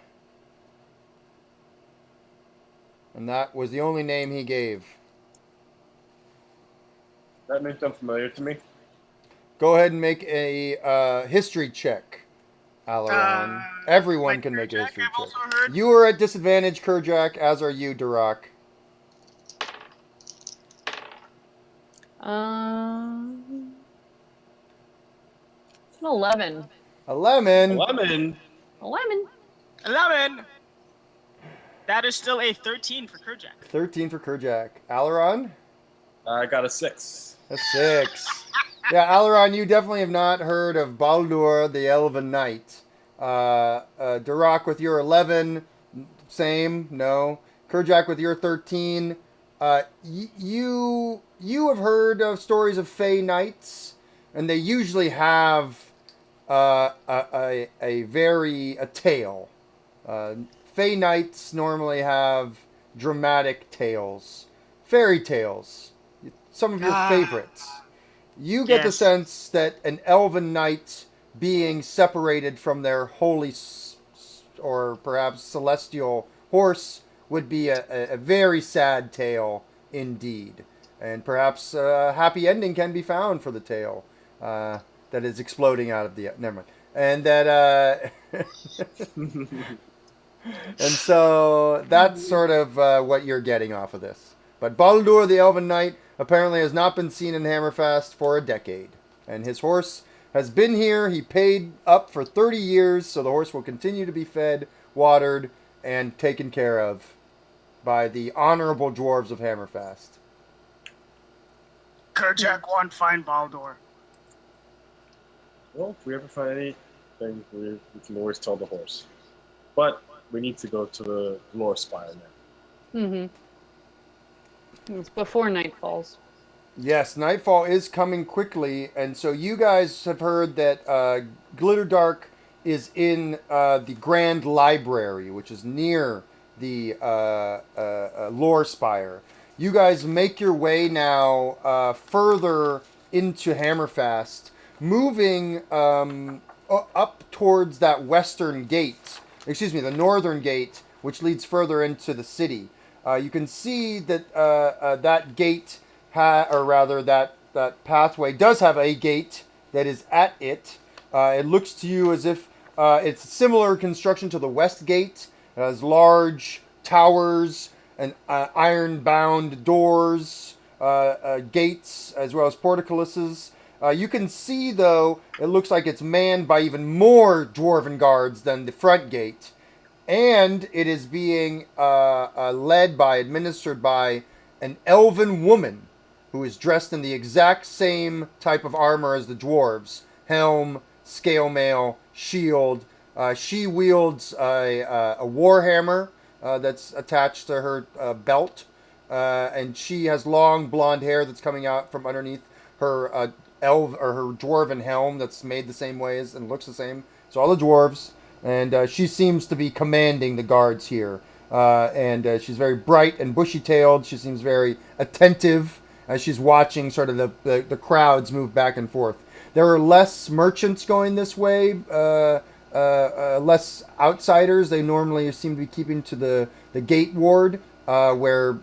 And that was the only name he gave. That name's unfamiliar to me. Go ahead and make a history check, Alaron. Everyone like can make a Kerchak, history I've check. also heard. You are at disadvantage, Kerjak, as are you, Durak. 11. 11. Lemon. 11. That is still a 13 for Kerchak. 13 for Kerjak. Alaron? I got a 6. A 6. Yeah, Alaron, you definitely have not heard of Baldur, the Elven Knight. Durak with your 11, same, no. Kerjak with your 13. You have heard of stories of Fey Knights, and they usually have a tale. Fey Knights normally have dramatic tales, fairy tales, some of your favorites. You get the Yes. sense that an elven knight being separated from their holy or perhaps celestial horse would be a very sad tale indeed. And perhaps a happy ending can be found for the tale that is exploding out of the... Never mind. And that... and so that's sort of what you're getting off of this. But Baldur the Elven Knight apparently has not been seen in Hammerfast for a decade. And his horse has been here. He paid up for 30 years, so the horse will continue to be fed, watered, and taken care of by the honorable dwarves of Hammerfast. Kerchak won't find Baldur. Well, if we ever find anything, we can always tell the horse. But we need to go to the lore spire now. Mm-hmm. It's before night falls. Yes, nightfall is coming quickly, and so you guys have heard that Glitterdark is in the Grand Library, which is near the Lore Spire. You guys make your way now further into Hammerfast, moving up towards that western gate. Excuse me, the northern gate, which leads further into the city. You can see that that gate or rather that pathway does have a gate that is at it. It looks to you as if it's similar construction to the west gate. It has large towers and iron-bound doors, gates, as well as portcullises. You can see, though, it looks like it's manned by even more dwarven guards than the front gate. And it is being administered by an elven woman who is dressed in the exact same type of armor as the dwarves: helm, scale mail, shield. She wields a warhammer that's attached to her belt, and she has long blonde hair that's coming out from underneath her her dwarven helm that's made the same way as and looks the same. So all the dwarves, and she seems to be commanding the guards here. And she's very bright and bushy-tailed. She seems very attentive as she's watching sort of the crowds move back and forth. There are less merchants going this way, less outsiders. They normally seem to be keeping to the gate ward, where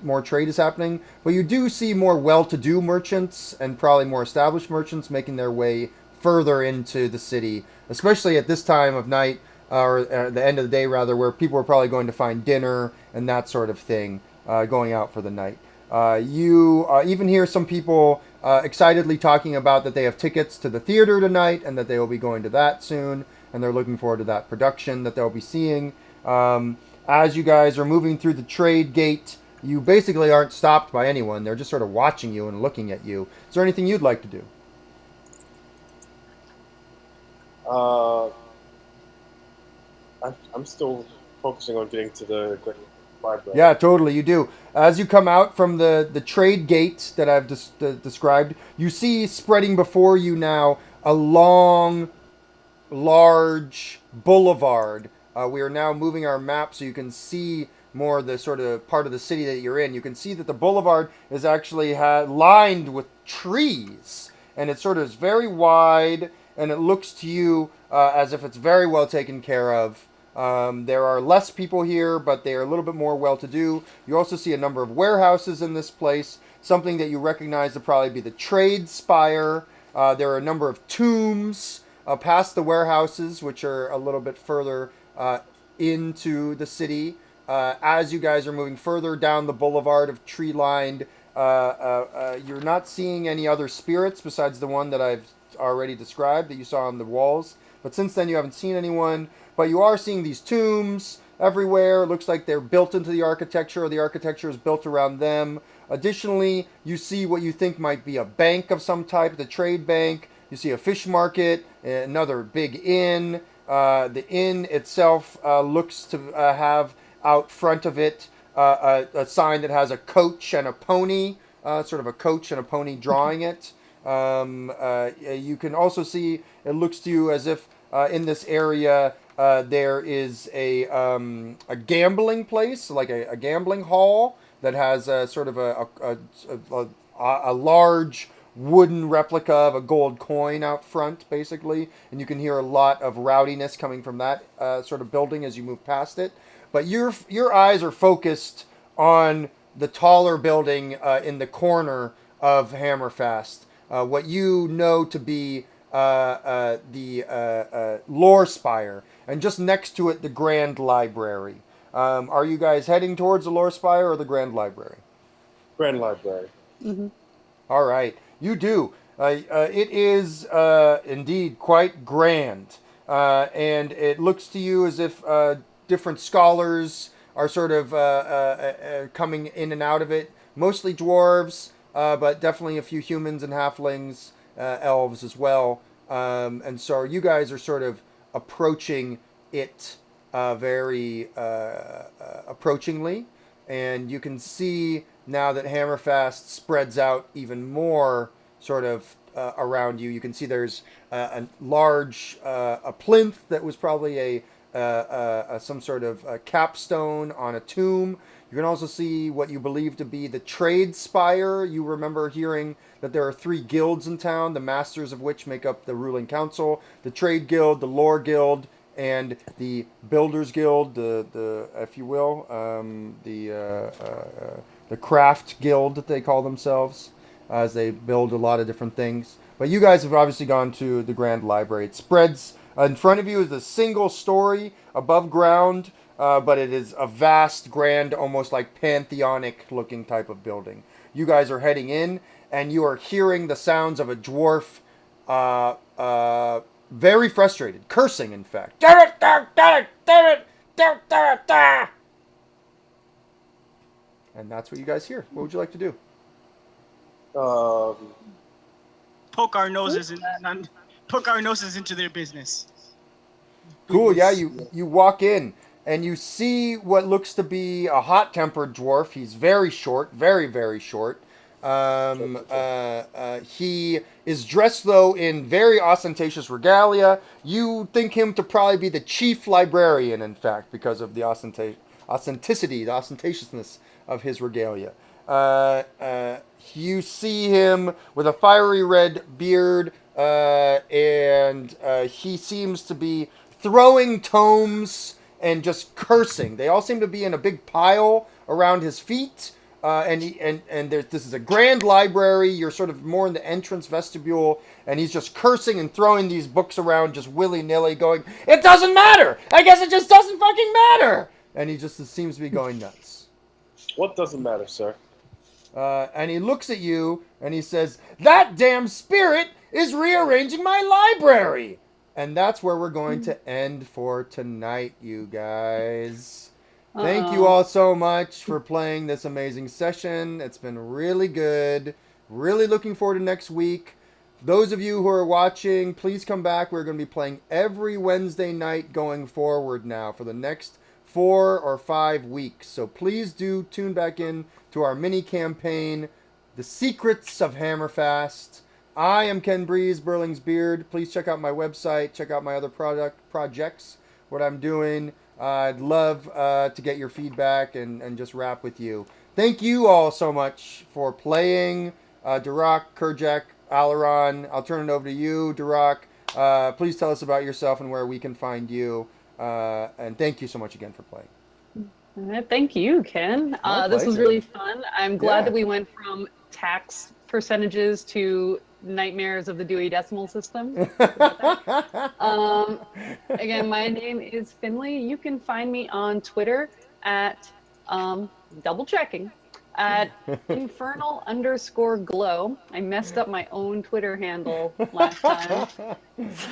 more trade is happening. But you do see more well-to-do merchants and probably more established merchants making their way further into the city, especially at this time of night, or the end of the day rather, where people are probably going to find dinner and that sort of thing, going out for the night. You even hear some people excitedly talking about that they have tickets to the theater tonight and that they will be going to that soon, and they're looking forward to that production that they'll be seeing. As you guys are moving through the trade gate, you basically aren't stopped by anyone. They're just sort of watching you and looking at you. Is there anything you'd like to do? I'm still focusing on getting to the Great Library. Yeah, totally, you do. As you come out from the trade gate that I've described, you see spreading before you now a long, large boulevard. We are now moving our map so you can see more the sort of part of the city that you're in. You can see that the boulevard is actually lined with trees, and it sort of is very wide, and it looks to you as if it's very well taken care of. There are less people here, but they are a little bit more well-to-do. You also see a number of warehouses in this place, something that you recognize to probably be the trade spire. There are a number of tombs past the warehouses, which are a little bit further into the city. As you guys are moving further down the boulevard of tree-lined, you're not seeing any other spirits besides the one that I've already described that you saw on the walls. But since then, you haven't seen anyone. But you are seeing these tombs everywhere. It looks like they're built into the architecture, or the architecture is built around them. Additionally, you see what you think might be a bank of some type, the trade bank. You see a fish market, another big inn. The inn itself looks to have out front of it a sign that has a coach and a pony, sort of a coach and a pony drawing it. You can also see, it looks to you as if in this area there is a gambling place, like a gambling hall that has a sort of a large wooden replica of a gold coin out front, basically. And you can hear a lot of rowdiness coming from that sort of building as you move past it. But your eyes are focused on the taller building in the corner of Hammerfast. What you know to be the Lore Spire, and just next to it, the Grand Library. Are you guys heading towards the Lore Spire or the Grand Library? Grand Library. Mm-hmm. All right, you do. It is indeed quite grand, and it looks to you as if different scholars are sort of coming in and out of it. Mostly dwarves, but definitely a few humans and halflings, elves as well. And so you guys are sort of approaching it very approachingly. And you can see now that Hammerfast spreads out even more sort of around you. You can see there's a large a plinth that was probably some sort of capstone on a tomb. You can also see what you believe to be the trade spire. You remember hearing that there are 3 guilds in town, the masters of which make up the ruling council: the trade guild, the lore guild, and the builders guild, the if you will, the craft guild that they call themselves, as they build a lot of different things. But you guys have obviously gone to the Grand Library. It spreads in front of you is a single story above ground, but it is a vast, grand, almost like pantheonic looking type of building. You guys are heading in, and you are hearing the sounds of a dwarf, very frustrated, cursing, in fact. Damn it! Damn it! Damn it! Damn it! And that's what you guys hear. What would you like to do? Poke our noses into their business. Cool. Yeah, you walk in and you see what looks to be a hot-tempered dwarf. He's very short, very short. He is dressed though in very ostentatious regalia. You think him to probably be the chief librarian, in fact, because of the authenticity, the ostentatiousness of his regalia. You see him with a fiery red beard, and he seems to be throwing tomes and just cursing. They all seem to be in a big pile around his feet. This is a grand library. You're sort of more in the entrance vestibule, and he's just cursing and throwing these books around just willy-nilly, going, "It doesn't matter! I guess it just doesn't fucking matter!" And he just seems to be going nuts. What doesn't matter, sir? And he looks at you, and he says, "That damn spirit is rearranging my library!" And that's where we're going to end for tonight, you guys. Thank you all so much for playing this amazing session. It's been really good. Really looking forward to next week. Those of you who are watching, please come back. We're going to be playing every Wednesday night going forward now for the next 4 or 5 weeks. So please do tune back in to our mini campaign, The Secrets of Hammerfast. I am Ken Breeze, Burling's Beard. Please check out my website. Check out my other projects, what I'm doing. I'd love to get your feedback and just rap with you. Thank you all so much for playing. Durak, Kerjak, Alaron, I'll turn it over to you, Durak. Please tell us about yourself and where we can find you. And thank you so much again for playing. Thank you, Ken. This was really fun. I'm glad that we went from tax percentages to nightmares of the Dewey Decimal System. Again, my name is Finley. You can find me on Twitter at double checking at infernal_glow. I messed up my own Twitter handle last time.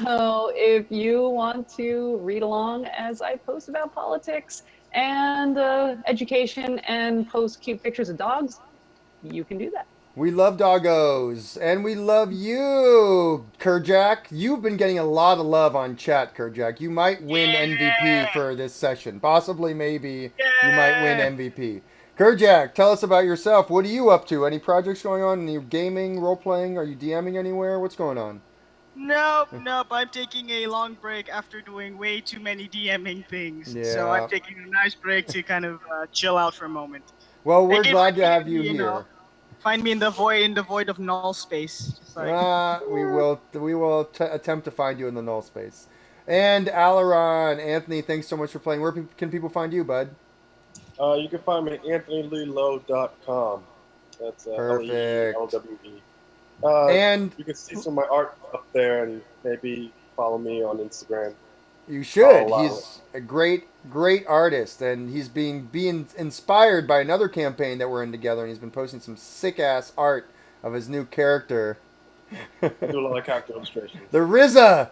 So if you want to read along as I post about politics and education and post cute pictures of dogs, you can do that. We love doggos, and we love you, Kerjak. You've been getting a lot of love on chat, Kerjak. You might win MVP for this session. Possibly, maybe, you might win MVP. Kerjak, tell us about yourself. What are you up to? Any projects going on? Any gaming, role-playing? Are you DMing anywhere? What's going on? Nope. I'm taking a long break after doing way too many DMing things. Yeah. So I'm taking a nice break to kind of chill out for a moment. Well, we're glad to have you here. Find me in the void of null space. We will attempt to find you in the null space. And Alaron, Anthony, thanks so much for playing. Where can people find you, bud? You can find me at anthonyleelow.com. That's perfect. LELWE. And you can see some of my art up there, and maybe follow me on Instagram. You should. He's a great artist, and he's being inspired by another campaign that we're in together, and he's been posting some sick-ass art of his new character. I do a lot of character illustrations. The RZA!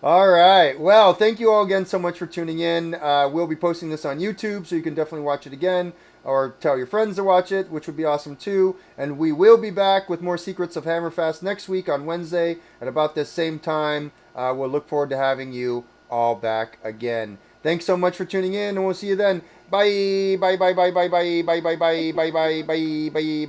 All right. Well, thank you all again so much for tuning in. We'll be posting this on YouTube, so you can definitely watch it again, or tell your friends to watch it, which would be awesome too. And we will be back with more Secrets of Hammerfast next week on Wednesday at about this same time. We'll look forward to having you all back again. Thanks so much for tuning in, and we'll see you then. Bye. Bye. Bye. Bye. Bye. Bye. Bye. Bye. Bye. Bye. Bye. Bye. Bye.